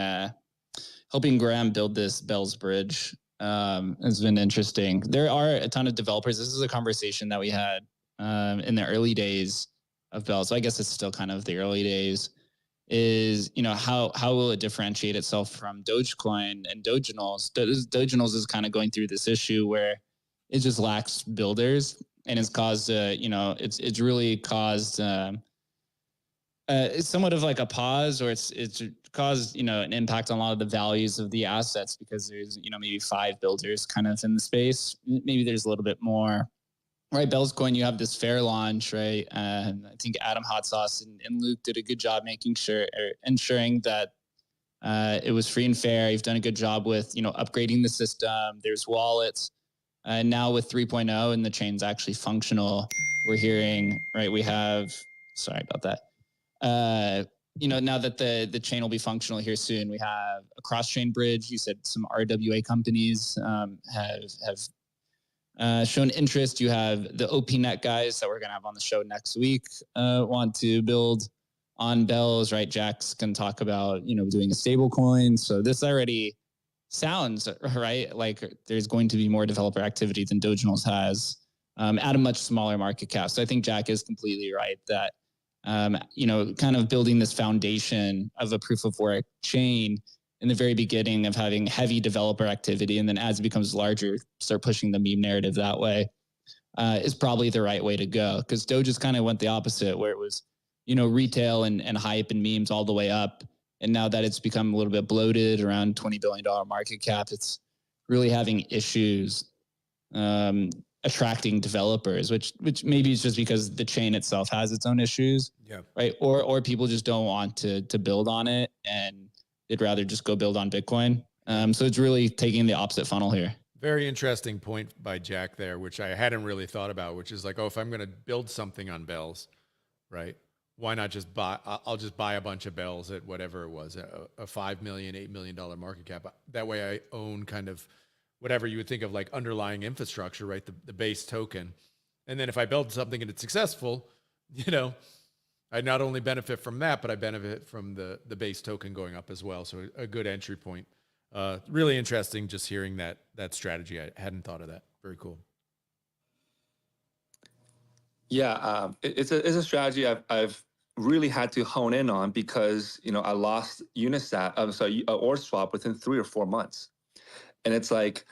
Graham build this Bell's bridge. It's been interesting. There are a ton of developers. This is a conversation that we had in the early days of Bell. So I guess it's still kind of the early days. Is, you know, how will it differentiate itself from Dogecoin and Doginals? Doginals is kind of going through this issue where it just lacks builders, and it's caused, you know, it's really caused it's somewhat of like a pause, or it's caused, you know, an impact on a lot of the values of the assets, because there's, you know, maybe 5 builders kind of in the space. Maybe there's a little bit more. Right, Bell's Coin, you have this fair launch, right? And I think Adam Hot Sauce and Luke did a good job making sure, or ensuring that it was free and fair. You've done a good job with, you know, upgrading the system. There's wallets. And now with 3.0 and the chain's actually functional, we're hearing, right, we have, sorry about that. You know, now that the chain will be functional here soon, we have a cross-chain bridge. You said some RWA companies have shown interest. You have the OPNet guys that we're going to have on the show next week want to build on Bells, right? Jax can talk about, you know, doing a stable coin. So this already sounds, right, like there's going to be more developer activity than Doginals has at a much smaller market cap. So I think Jack is completely right that, you know, kind of building this foundation of a proof of work chain in the very beginning of having heavy developer activity, and then as it becomes larger, start pushing the meme narrative that way, is probably the right way to go. Because Doge's kind of went the opposite, where it was, you know, retail and hype and memes all the way up. And now that it's become a little bit bloated, around $20 billion market cap, it's really having issues attracting developers, which maybe is just because the chain itself has its own issues, right? Or people just don't want to build on it, and they'd rather just go build on Bitcoin. So it's really taking the opposite funnel here. Very interesting point by Jack there, which I hadn't really thought about, which is like, oh, if I'm going to build something on Bells, right? Why not just buy, I'll just buy a bunch of Bells at whatever it was, a $5 million, $8 million market cap. That way I own kind of whatever you would think of like underlying infrastructure, right? The base token. And then if I build something and it's successful, you know, I not only benefit from that, but I benefit from the base token going up as well. So a good entry point. Really interesting just hearing that strategy. I hadn't thought of that. Very cool. Yeah, it's a strategy I've really had to hone in on, because, you know, I lost or swap within 3 or 4 months. And it's like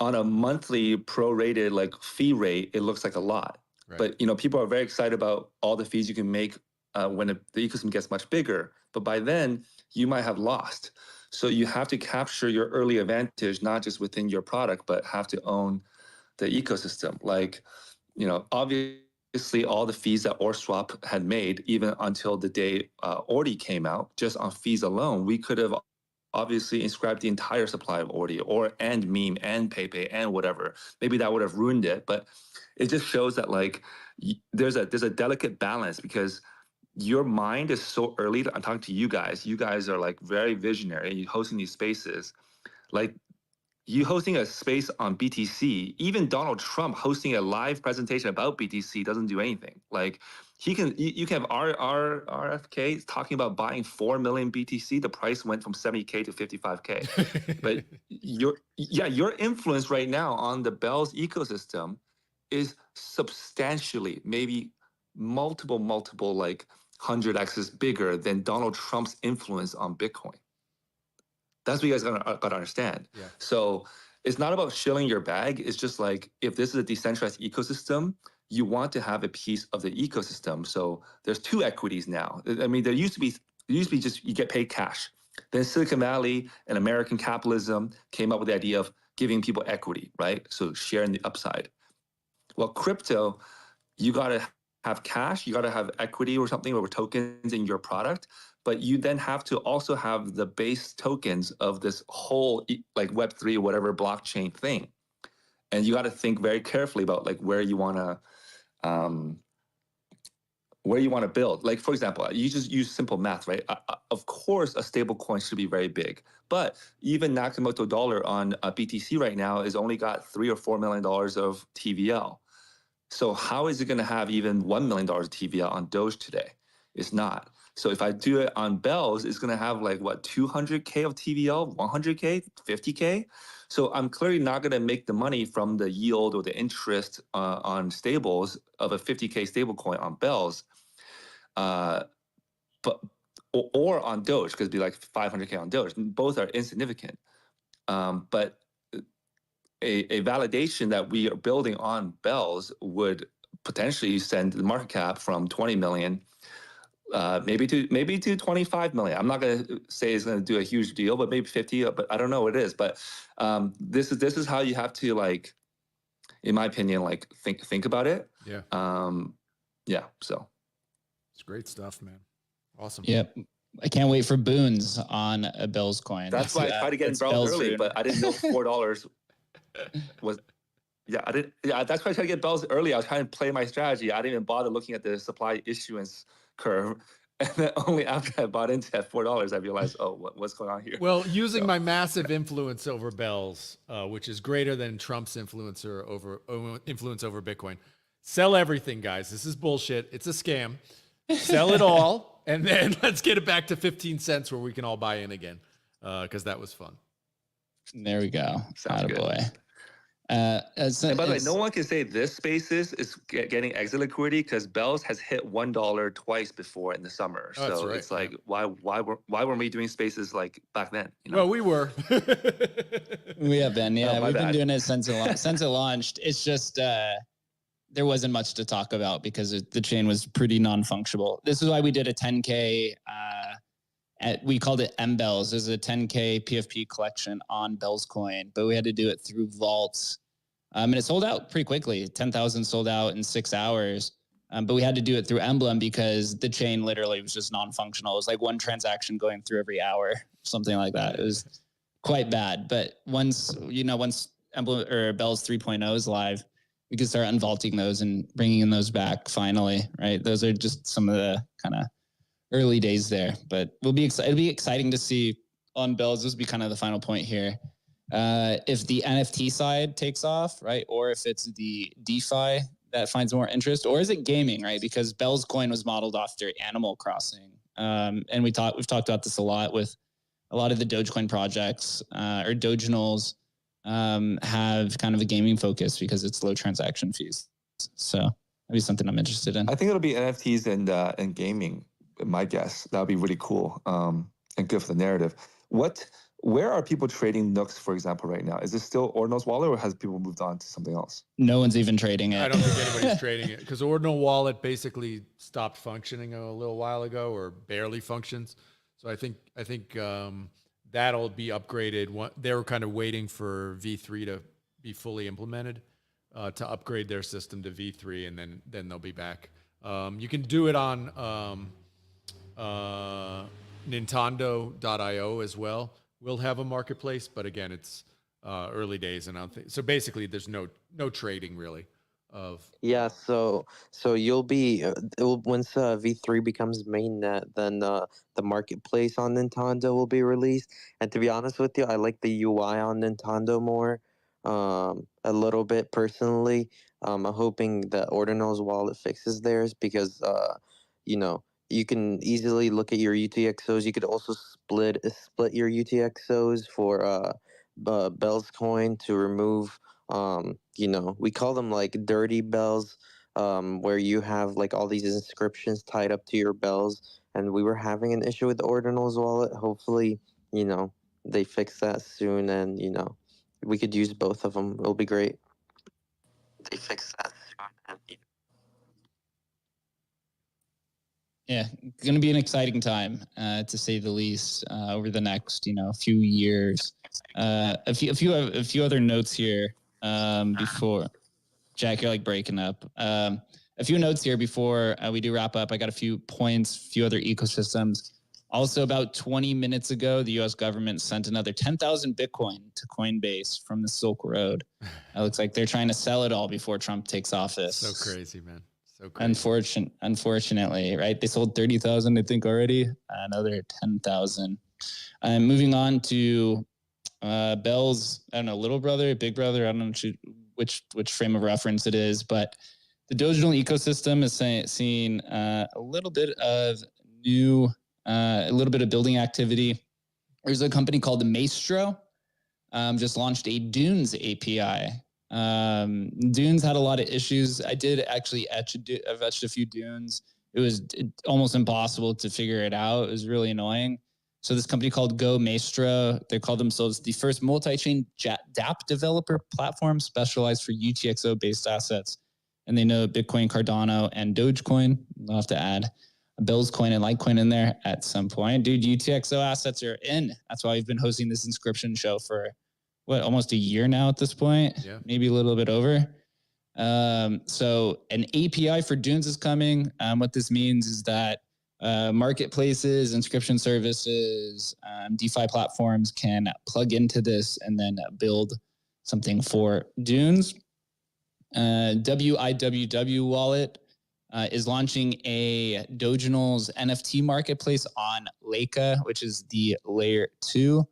on a monthly prorated like fee rate, it looks like a lot. Right. But, you know, people are very excited about all the fees you can make when the ecosystem gets much bigger. But by then, you might have lost. So you have to capture your early advantage, not just within your product, but have to own the ecosystem. Like, you know, obviously all the fees that OrSwap had made, even until the day Ordi came out, just on fees alone, we could have obviously inscribed the entire supply of Ordi and meme and PayPay and whatever. Maybe that would have ruined it, but it just shows that like there's a delicate balance, because your mind is so early. I'm talking to you guys. You guys are like very visionary. You're hosting these spaces. Like you hosting a space on BTC, even Donald Trump hosting a live presentation about BTC doesn't do anything. Like you can have RFK talking about buying 4 million BTC. The price went from 70K to 55K. But your influence right now on the Bells ecosystem is substantially, maybe multiple like 100x's bigger than Donald Trump's influence on Bitcoin. That's what you guys gotta understand. Yeah. So it's not about shilling your bag. It's just like, if this is a decentralized ecosystem, you want to have a piece of the ecosystem. So there's two equities now. I mean, there used to be just you get paid cash. Then Silicon Valley and American capitalism came up with the idea of giving people equity, right? So sharing the upside. Well, crypto, you gotta have cash, you gotta have equity or something, or tokens in your product. But you then have to also have the base tokens of this whole like Web3 or whatever blockchain thing. And you got to think very carefully about like where you want to build. Like, for example, you just use simple math, right? Of course, a stable coin should be very big. But even Nakamoto Dollar on BTC right now is only got $3 or $4 million of TVL. So how is it going to have even $1 million of TVL on Doge today? It's not. So if I do it on Bells, it's going to have like what, 200K of TVL, 100K, 50K. So I'm clearly not going to make the money from the yield or the interest on stables of a 50K stable coin on Bells, but or on Doge, because it'd be like 500K on Doge. Both are insignificant. But a validation that we are building on Bells would potentially send the market cap from 20 million maybe to 25 million. I'm not going to say it's going to do a huge deal, but maybe 50, but I don't know what it is. But this is how you have to, like, in my opinion, like think about it. Yeah. Yeah. So It's great stuff, man. Awesome. Yep. I can't wait for boons on a Bells coin. that's why I tried to get in Bells early, but I didn't know $4 was. Yeah, I didn't. Yeah, that's why I tried to get Bells early. I was trying to play my strategy. I didn't even bother looking at the supply issuance curve, and then only after I bought into at $4, I realized, oh, what's going on here? Well, using my massive influence over Bells, which is greater than Trump's influence over Bitcoin, sell everything, guys. This is bullshit. It's a scam. Sell it all, and then let's get it back to 15 cents where we can all buy in again, because that was fun. There we go. Sounds good. Boy. And by the way, no one can say this spaces is getting exit liquidity, because Bells has hit $1 twice before in the summer. Oh, so right. It's like, why weren't we doing spaces like back then? You know? Well, we were. We have been, yeah. Oh, We've been doing it since it launched. It's just there wasn't much to talk about because the chain was pretty non-functional. This is why we did a 10K. We called it Mbells. There's a 10K PFP collection on Bells coin, but we had to do it through vaults. And it sold out pretty quickly. 10,000 sold out in 6 hours. But we had to do it through Emblem because the chain literally was just non-functional. It was like one transaction going through every hour, something like that. It was quite bad. But once Emblem or Bells 3.0 is live, we can start unvaulting those and bringing those back finally, right? Those are just some of the kind of early days there, but it'll be exciting to see on Bells. This will be kind of the final point here. If the NFT side takes off, right? Or if it's the DeFi that finds more interest, or is it gaming, right? Because Bells coin was modeled after Animal Crossing. And we've talked about this a lot with a lot of the Dogecoin projects, or Dogenals, have kind of a gaming focus because it's low transaction fees. So that'd be something I'm interested in. I think it'll be NFTs and gaming. My guess that would be really cool, and good for the narrative. Where are people trading Nooks, for example, right now? Is this still Ordinal's wallet, or has people moved on to something else? No one's even trading it. I don't think anybody's trading it because Ordinal Wallet basically stopped functioning a little while ago, or barely functions. So I think that'll be upgraded. They were kind of waiting for V3 to be fully implemented to upgrade their system to V3, and then they'll be back. You can do it on Nintendo.io as well. We'll have a marketplace, but again, it's early days, and I don't think so. Basically, there's no trading really of? Yeah, so you'll be once V3 becomes mainnet, then the marketplace on Nintendo will be released. And to be honest with you, I like the UI on Nintendo more, a little bit personally. I'm hoping that Ordinal's wallet fixes theirs because you know, you can easily look at your UTXOs. You could also split your UTXOs for Bell's coin to remove we call them like dirty bells, where you have like all these inscriptions tied up to your bells. And we were having an issue with Ordinal's wallet. Hopefully, they fix that soon, and we could use both of them. It'll be great. They fix that soon, and Yeah, going to be an exciting time, to say the least, over the next, few years. A few other notes here before. Jack, you're like breaking up. A few notes here before we do wrap up. I got a few points, a few other ecosystems. Also, about 20 minutes ago, the U.S. government sent another 10,000 Bitcoin to Coinbase from the Silk Road. It looks like they're trying to sell it all before Trump takes office. So crazy, man. So crazy. Unfortunately, right? They sold 30,000, I think, already. Another 10,000. Moving on to Bell's, I don't know, little brother, big brother. I don't know which frame of reference it is, but the Dogecoin ecosystem is seeing a little bit of building activity. There's a company called the Maestro, just launched a Dunes API. Dunes had a lot of issues. I did actually etched a few Dunes. It was almost impossible to figure it out. It was really annoying. So this company called Go Maestro, they call themselves the first multi-chain dApp developer platform specialized for UTXO-based assets. And they know Bitcoin, Cardano, and Dogecoin. I'll have to add Bell's coin and Litecoin in there at some point. Dude, UTXO assets are in. That's why we've been hosting this Inscription Show for, almost a year now at this point? Yeah. Maybe a little bit over. So an API for Dunes is coming. What this means is that marketplaces, inscription services, DeFi platforms can plug into this and then build something for Dunes. WIWW wallet is launching a Dogenals NFT marketplace on Leica, which is the layer 2.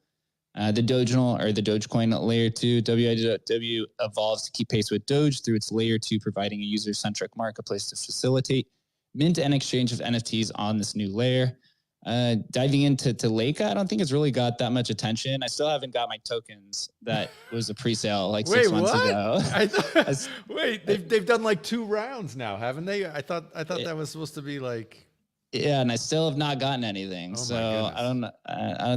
The Dogenal or the Dogecoin layer 2, WIWW evolves to keep pace with Doge through its layer 2, providing a user-centric marketplace to facilitate mint and exchange of NFTs on this new layer. Diving into Leica, I don't think it's really got that much attention. I still haven't got my tokens. That was a pre-sale like 6 months ago. Wait, they've done like 2 rounds now, haven't they? I thought that was supposed to be like. Yeah, and I still have not gotten anything. So I don't know.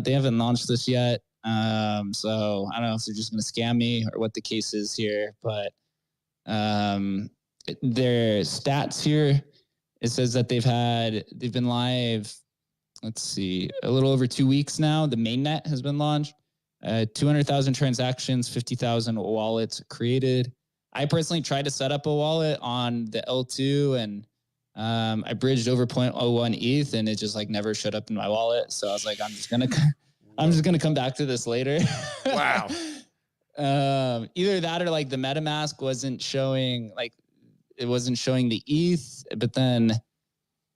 They haven't launched this yet. So I don't know if they're just going to scam me or what the case is here. But their stats here. It says that they've been live, let's see, a little over 2 weeks now. The mainnet has been launched. 200,000 transactions, 50,000 wallets created. I personally tried to set up a wallet on the L2 and I bridged over 0.01 ETH and it just like never showed up in my wallet. So I was like, I'm just gonna come back to this later. Wow. Either that or like the MetaMask wasn't showing it wasn't showing the ETH, but then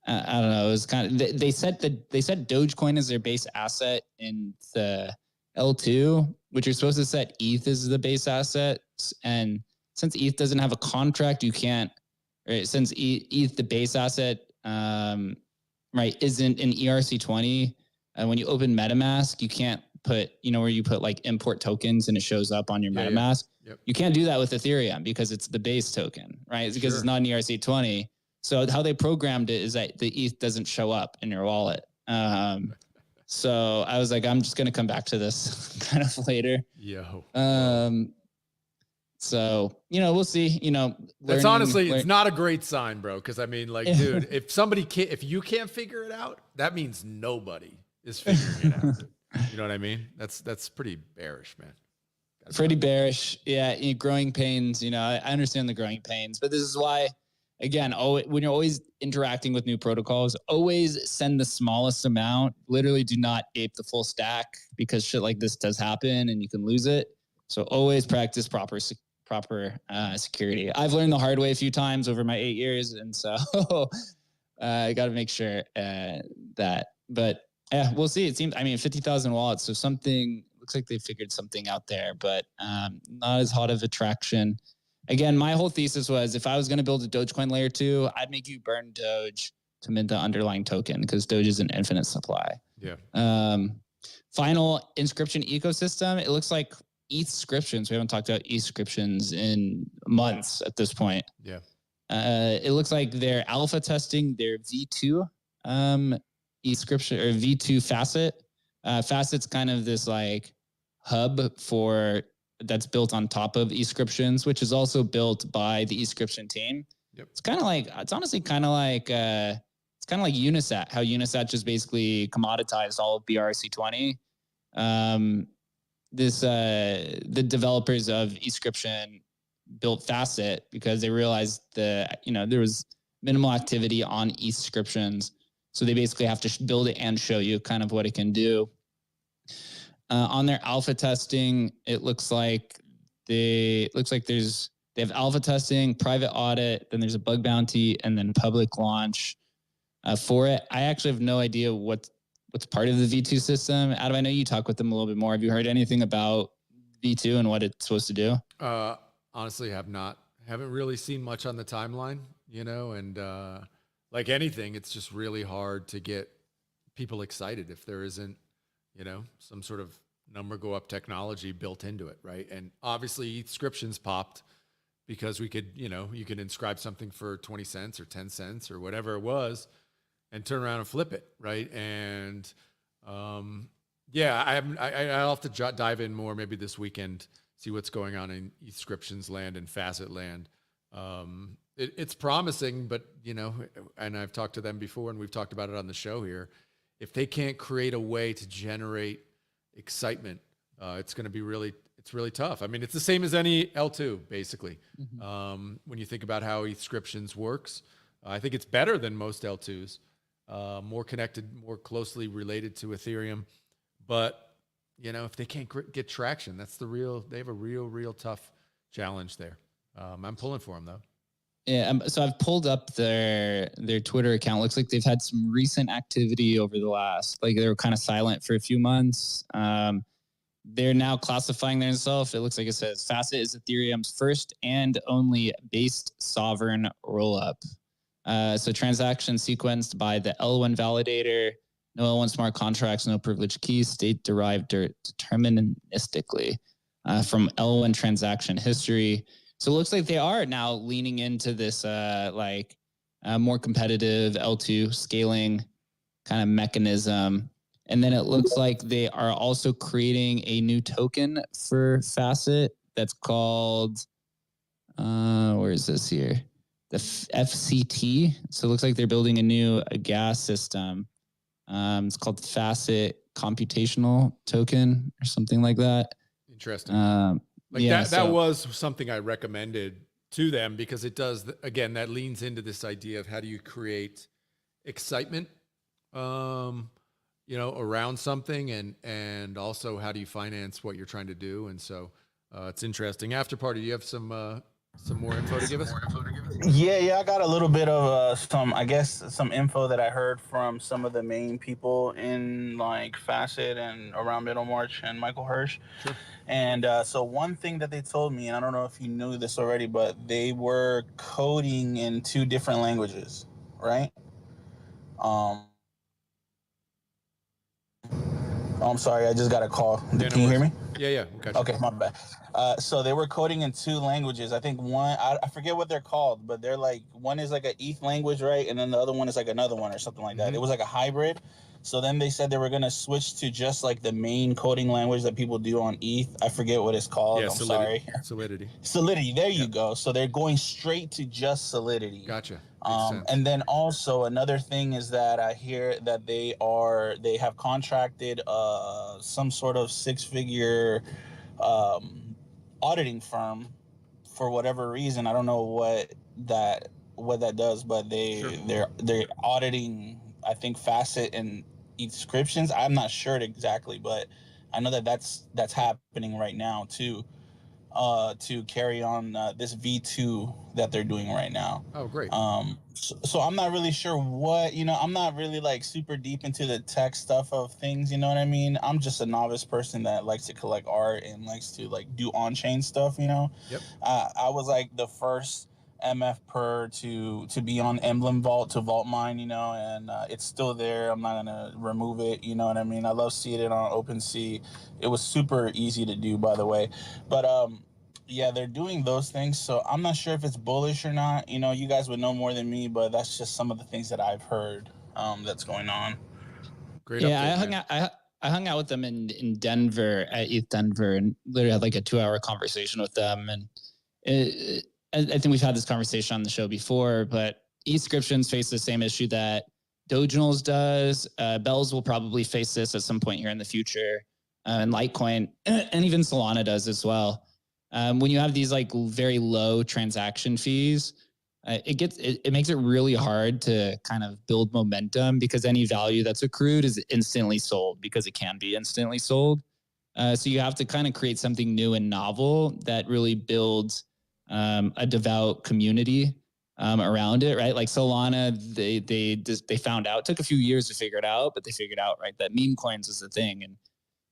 I don't know. It was kind of they said Dogecoin is their base asset in the L2, which you're supposed to set ETH as the base asset. And since ETH doesn't have a contract, you can't. Right? Since ETH the base asset, right, isn't in ERC20. When you open MetaMask, you can't put where you put like import tokens and it shows up on your MetaMask. Yeah. Yep. You can't do that with Ethereum because it's the base token, right? It's because it's not an ERC20. So how they programmed it is that the ETH doesn't show up in your wallet. So I was like, I'm just going to come back to this kind of later. So, we'll see, That's honestly, it's not a great sign, bro. Cause I mean, like, dude, if you can't figure it out, that means nobody is figuring it out. You know what I mean? That's pretty bearish, man. Pretty bearish. Yeah. Growing pains, I understand the growing pains, but this is why, again, when you're always interacting with new protocols, always send the smallest amount. Literally do not ape the full stack because shit like this does happen and you can lose it. So always practice proper proper security. I've learned the hard way a few times over my 8 years, and so I got to make sure that. But yeah, we'll see. It seems, I mean, 50,000 wallets, so something looks like they figured something out there, but not as hot of a traction. Again, my whole thesis was if I was going to build a Dogecoin layer 2, I'd make you burn Doge to mint the underlying token because Doge is an infinite supply. Yeah. Final Inscription ecosystem. It looks like ETHscriptions. We haven't talked about ETHscriptions in months at this point. Yeah. It looks like they're alpha testing their V2 ETHscription or V2 Facet. Facet's kind of this like hub that's built on top of ETHscriptions, which is also built by the ETHscription team. Yep. It's honestly kind of like Unisat, how Unisat just basically commoditized all of BRC20. The developers of Inscription built Facet because they realized there was minimal activity on Inscriptions, so they basically have to build it and show you kind of what it can do. On their alpha testing, it looks like they have alpha testing, private audit, then there's a bug bounty, and then public launch for it. I actually have no idea what's part of the V2 system. Adam, I know you talk with them a little bit more. Have you heard anything about V2 and what it's supposed to do? Honestly, haven't really seen much on the timeline, and like anything, it's just really hard to get people excited if there isn't, some sort of number go up technology built into it, right? And obviously Inscriptions popped because we could, you could inscribe something for 20 cents or 10 cents or whatever it was and turn around and flip it, right? And yeah, I'll have to dive in more maybe this weekend, see what's going on in Inscriptions land and Facet land. It's promising, but and I've talked to them before and we've talked about it on the show here. If they can't create a way to generate excitement, it's going to be really tough. I mean, it's the same as any L2, basically. Mm-hmm. When you think about how Inscriptions works, I think it's better than most L2s, more connected, more closely related to Ethereum. But, if they can't get traction, they have a real tough challenge there. I'm pulling for them, though. Yeah, so I've pulled up their Twitter account. Looks like they've had some recent activity over the last, like they were kind of silent for a few months. They're now classifying themselves. It looks like it says Facet is Ethereum's first and only based sovereign rollup. So transactions sequenced by the L1 validator, no L1 smart contracts, no privileged keys, state derived deterministically from L1 transaction history. So it looks like they are now leaning into this more competitive L2 scaling kind of mechanism. And then it looks like they are also creating a new token for Facet that's called, where is this here? The FCT. So it looks like they're building a gas system. It's called Facet Computational Token or something like that. Interesting. That was something I recommended to them because it does, again, that leans into this idea of how do you create excitement, around something and also how do you finance what you're trying to do. And so it's interesting. After party, do you have some more info to give us? Yeah, I got a little bit of some info that I heard from some of the main people in like Facet and around Middlemarch and Michael Hirsch. Sure. And so one thing that they told me, and I don't know if you knew this already, but they were coding in 2 different languages, right? I'm sorry, I just got a call. Can you hear me? Yeah. Okay, my bad. So they were coding in 2 languages. I think one, I forget what they're called, but they're like, one is like an ETH language, right? And then the other one is like another one or something like that. Mm-hmm. It was like a hybrid. So then they said they were going to switch to just like the main coding language that people do on ETH. I forget what it's called. I'm sorry. Solidity. There you go. So they're going straight to just Solidity. Gotcha. And then also another thing is that I hear that they have contracted some sort of 6-figure auditing firm for whatever reason. I don't know what that does, but they're auditing, I think, Facet and Inscriptions. I'm not sure exactly, but I know that's happening right now too. to carry on this V2 that they're doing right now. Oh, great. So I'm not really sure what, I'm not really like super deep into the tech stuff of things, you know what I mean? I'm just a novice person that likes to collect art and likes to like do on-chain stuff, Yep. I was like the first MF per to be on Emblem Vault to vault mine, and it's still there. I'm not gonna remove it, you know what I mean? I love seeing it on OpenSea. It was super easy to do, by the way. But yeah, they're doing those things, so I'm not sure if it's bullish or not. You guys would know more than me, but that's just some of the things that I've heard that's going on. Great. Yeah, update, I hung out with them in Denver at ETH Denver, and literally had like a 2-hour conversation with them. And I think we've had this conversation on the show before, but Inscriptions face the same issue that Doginals does. Bells will probably face this at some point here in the future, and Litecoin, and even Solana does as well. When you have these like very low transaction fees, it makes it really hard to kind of build momentum, because any value that's accrued is instantly sold, because it can be instantly sold. So you have to kind of create something new and novel that really builds a devout community around it, right? Like Solana, they found out, took a few years to figure it out, but they figured out, right, that meme coins is a thing. And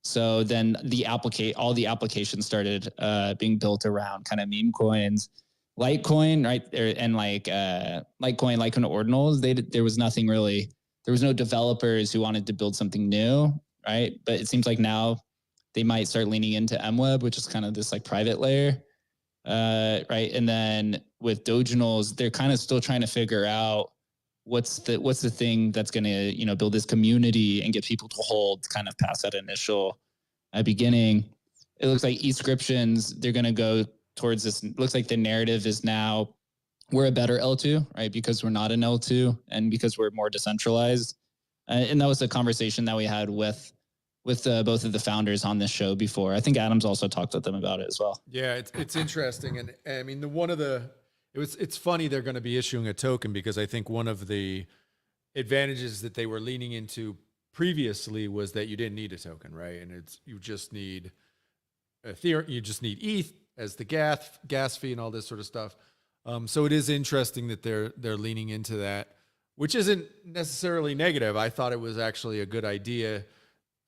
so then all the applications started being built around kind of meme coins. Litecoin, right, and like Litecoin ordinals, there was nothing really, there was no developers who wanted to build something new, right? But it seems like now they might start leaning into Emweb, which is kind of this like private layer, right? And then with Doginals, they're kind of still trying to figure out what's the thing that's going to build this community and get people to hold kind of past that initial beginning. It looks like Inscriptions, they're going to go towards this. It looks like the narrative is now we're a better L2, right? Because we're not an L2, and because we're more decentralized. And that was a conversation that we had with both of the founders on this show before. I think Adam's also talked with them about it as well. Yeah, it's interesting, and I mean it's funny they're going to be issuing a token, because I think one of the advantages that they were leaning into previously was that you didn't need a token, right? And you just need Ethereum, you just need ETH as the gas fee and all this sort of stuff. So it is interesting that they're leaning into that, which isn't necessarily negative. I thought it was actually a good idea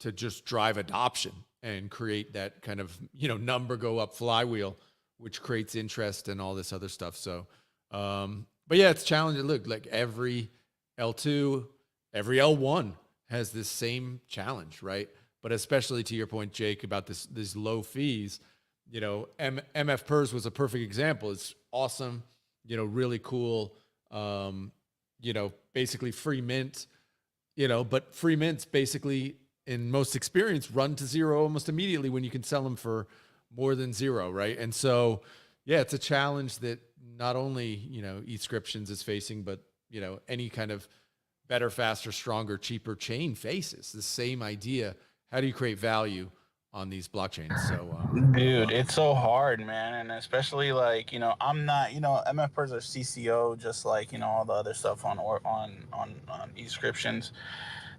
to just drive adoption and create that kind of, number go up flywheel, which creates interest and all this other stuff. So, but yeah, it's challenging. Look, like every L2, every L1 has this same challenge, right? But especially to your point, Jake, about these low fees, MF PERS was a perfect example. It's awesome, really cool, basically free mint, but free mints basically, in most experience, run to zero almost immediately when you can sell them for more than zero, right? And so, yeah, it's a challenge that not only, Inscriptions is facing, but, any kind of better, faster, stronger, cheaper chain faces. The same idea. How do you create value on these blockchains? So, dude, it's so hard, man. And especially like, I'm not, MFPers are CCO, just like, all the other stuff on Inscriptions.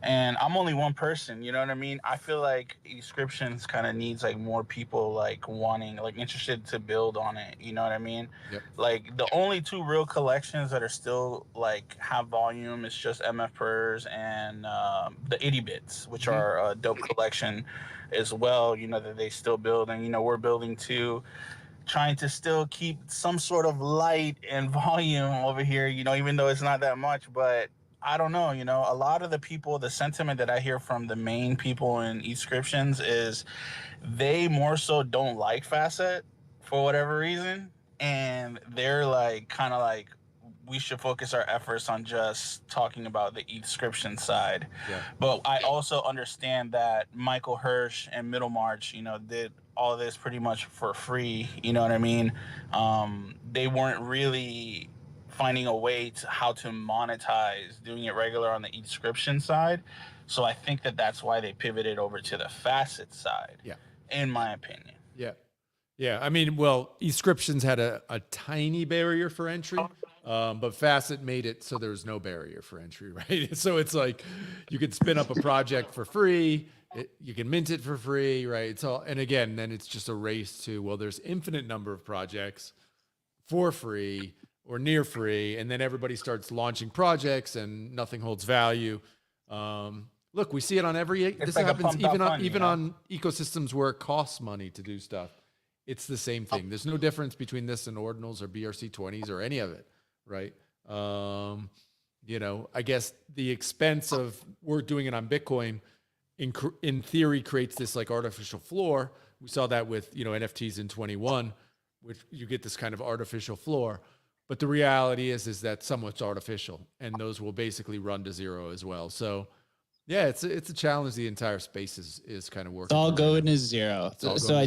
And I'm only one person, you know what I mean? I feel like Inscriptions kind of needs like more people like wanting, like interested to build on it, you know what I mean? Yep. Like the only two real collections that are still like have volume is just MF PERS and the 80 bits, which are a dope collection as well, that they still build. And, we're building too, trying to still keep some sort of light and volume over here, even though it's not that much, but I don't know, a lot of the people, the sentiment that I hear from the main people in Inscriptions is they more so don't like Facet for whatever reason. And they're like, kind of like, we should focus our efforts on just talking about the Inscription side. Yeah. But I also understand that Michael Hirsch and Middlemarch, did all of this pretty much for free. You know what I mean? They weren't really finding a way to how to monetize doing it regular on the Inscription side. So I think that's why they pivoted over to the Facet side. Yeah. In my opinion. Yeah. Yeah. I mean, well, Inscriptions had a tiny barrier for entry, But Facet made it so there's no barrier for entry, right? So it's like you could spin up a project for free. You can mint it for free, right? It's all, and again, then it's just a race to, well, there's infinite number of projects for free or near free, and then everybody starts launching projects and nothing holds value. Look, we see it on this like a happens pumped up fund, even on ecosystems where it costs money to do stuff. It's the same thing. There's no difference between this and ordinals or BRC20s or any of it, right? You know, I guess the expense of we're doing it on Bitcoin in theory creates this like artificial floor. We saw that with, you know, NFTs in 21, which you get this kind of artificial floor. But the reality is that some of it's artificial, and those will basically run to zero as well. So yeah, it's a challenge. The entire space is kind of working. It's all going to zero. So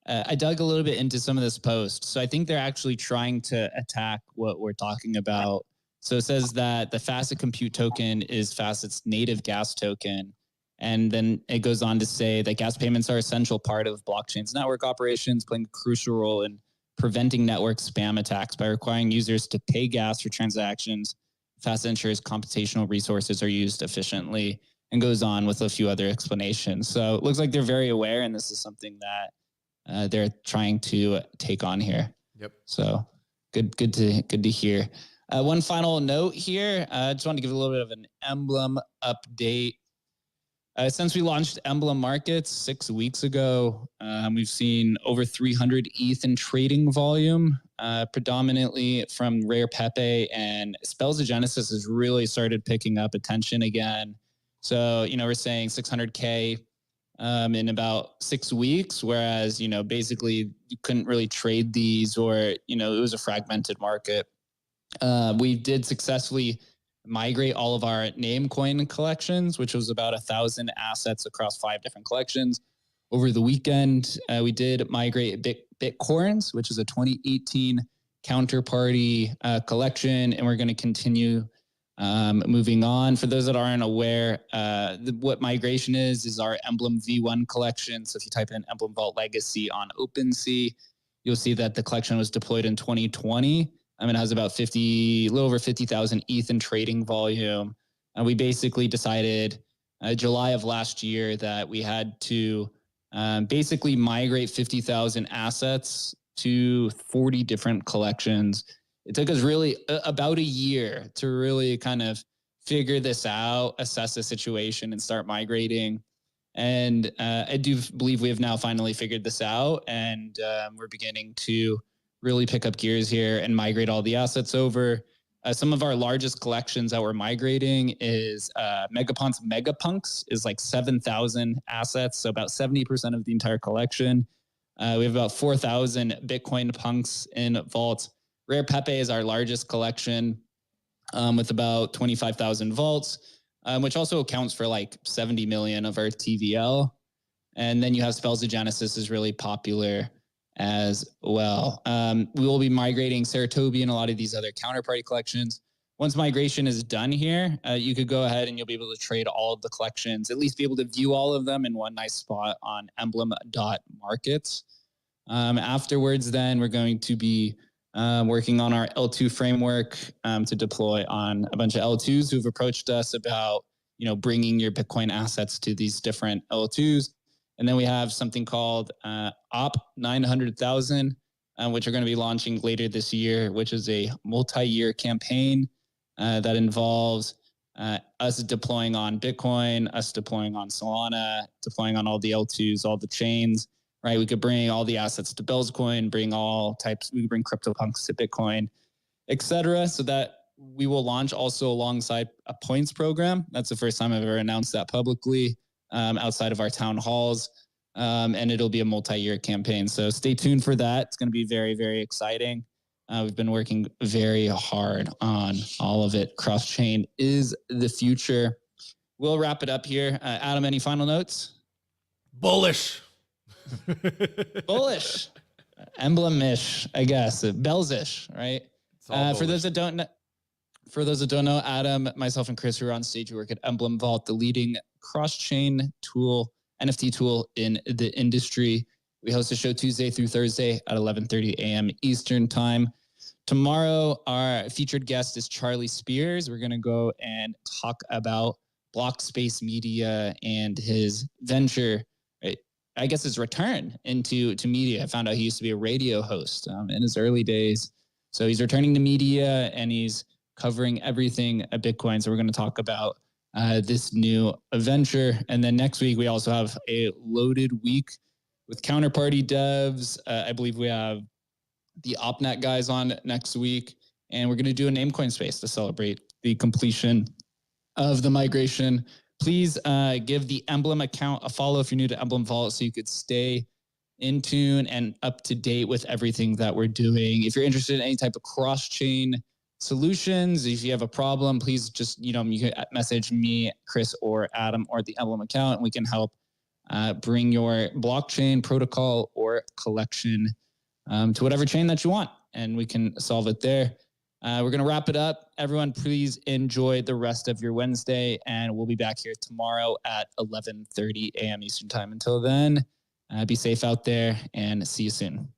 I dug a little bit into some of this post. So I think they're actually trying to attack what we're talking about. So it says that the Facet Compute token is Facet's native gas token. And then it goes on to say that gas payments are an essential part of blockchain's network operations, playing a crucial role in preventing network spam attacks by requiring users to pay gas for transactions. Facet ensures computational resources are used efficiently, and goes on with a few other explanations. So it looks like they're very aware, and this is something that they're trying to take on here. Yep. So good to hear. One final note here. I just want to give a little bit of an Emblem update. Since we launched Emblem Markets 6 weeks ago, we've seen over 300 ETH in trading volume, predominantly from Rare Pepe, and Spells of Genesis has really started picking up attention again. So, you know, we're saying 600K in about 6 weeks, whereas, you know, basically you couldn't really trade these, or, you know, it was a fragmented market. We did successfully migrate all of our name coin collections, which was about 1,000 assets across 5 different collections. Over the weekend, we did migrate Bitcoins, which is a 2018 counterparty collection, and we're going to continue moving on. For those that aren't aware, what migration is our Emblem V1 collection. So if you type in Emblem Vault Legacy on OpenSea, you'll see that the collection was deployed in 2020. It has about a little over 50,000 ETH in trading volume. And we basically decided July of last year that we had to basically migrate 50,000 assets to 40 different collections. It took us really about a year to really kind of figure this out, assess the situation, and start migrating. And I do believe we have now finally figured this out, and we're beginning to really pick up gears here and migrate all the assets over. Some of our largest collections that we're migrating is Megapont's Megapunks is like 7,000 assets, so about 70% of the entire collection. We have about 4,000 Bitcoin punks in vaults. Rare Pepe is our largest collection with about 25,000 vaults, which also accounts for like 70 million of our TVL. And then you have Spells of Genesis is really popular as well. We will be migrating Saratobi and a lot of these other counterparty collections. Once migration is done here, you could go ahead and you'll be able to trade all of the collections, at least be able to view all of them in one nice spot on emblem.markets. Afterwards, then we're going to be working on our L2 framework to deploy on a bunch of L2s who've approached us about, you know, bringing your Bitcoin assets to these different L2s. And then we have something called OP 900,000, which are going to be launching later this year, which is a multi-year campaign that involves us deploying on Bitcoin, us deploying on Solana, deploying on all the L2s, all the chains, right? We could bring all the assets to Bellscoin, bring all types, we could bring CryptoPunks to Bitcoin, et cetera, so that we will launch also alongside a points program. That's the first time I've ever announced that publicly. Outside of our town halls, and it'll be a multi-year campaign. So stay tuned for that. It's going to be very, very exciting. We've been working very hard on all of it. Cross-chain is the future. We'll wrap it up here. Adam, any final notes? Bullish. Bullish. Emblem-ish, I guess. Bells-ish, right? For those that don't know, Adam, myself, and Chris, who are on stage, we work at Emblem Vault, the leading cross-chain tool, NFT tool in the industry. We host a show Tuesday through Thursday at 11:30 a.m. Eastern time. tomorrow, our featured guest is Charlie Spears. We're going to go and talk about Blockspace Media and his venture, right? I guess his return into media. I found out he used to be a radio host in his early days. So he's returning to media and he's covering everything at Bitcoin. So we're going to talk about this new venture. And then next week, we also have a loaded week with Counterparty devs. I believe we have the OpNet guys on next week. And we're going to do a Namecoin space to celebrate the completion of the migration. Please give the Emblem account a follow if you're new to Emblem Vault so you could stay in tune and up to date with everything that we're doing. If you're interested in any type of cross-chain solutions, if you have a problem, please just, you can message me, Chris, or Adam, or the Emblem account, and we can help bring your blockchain protocol or collection to whatever chain that you want, and we can solve it there. We're going to wrap it up. Everyone, please enjoy the rest of your Wednesday, and we'll be back here tomorrow at 11:30 a.m. Eastern Time. Until then, be safe out there, and see you soon.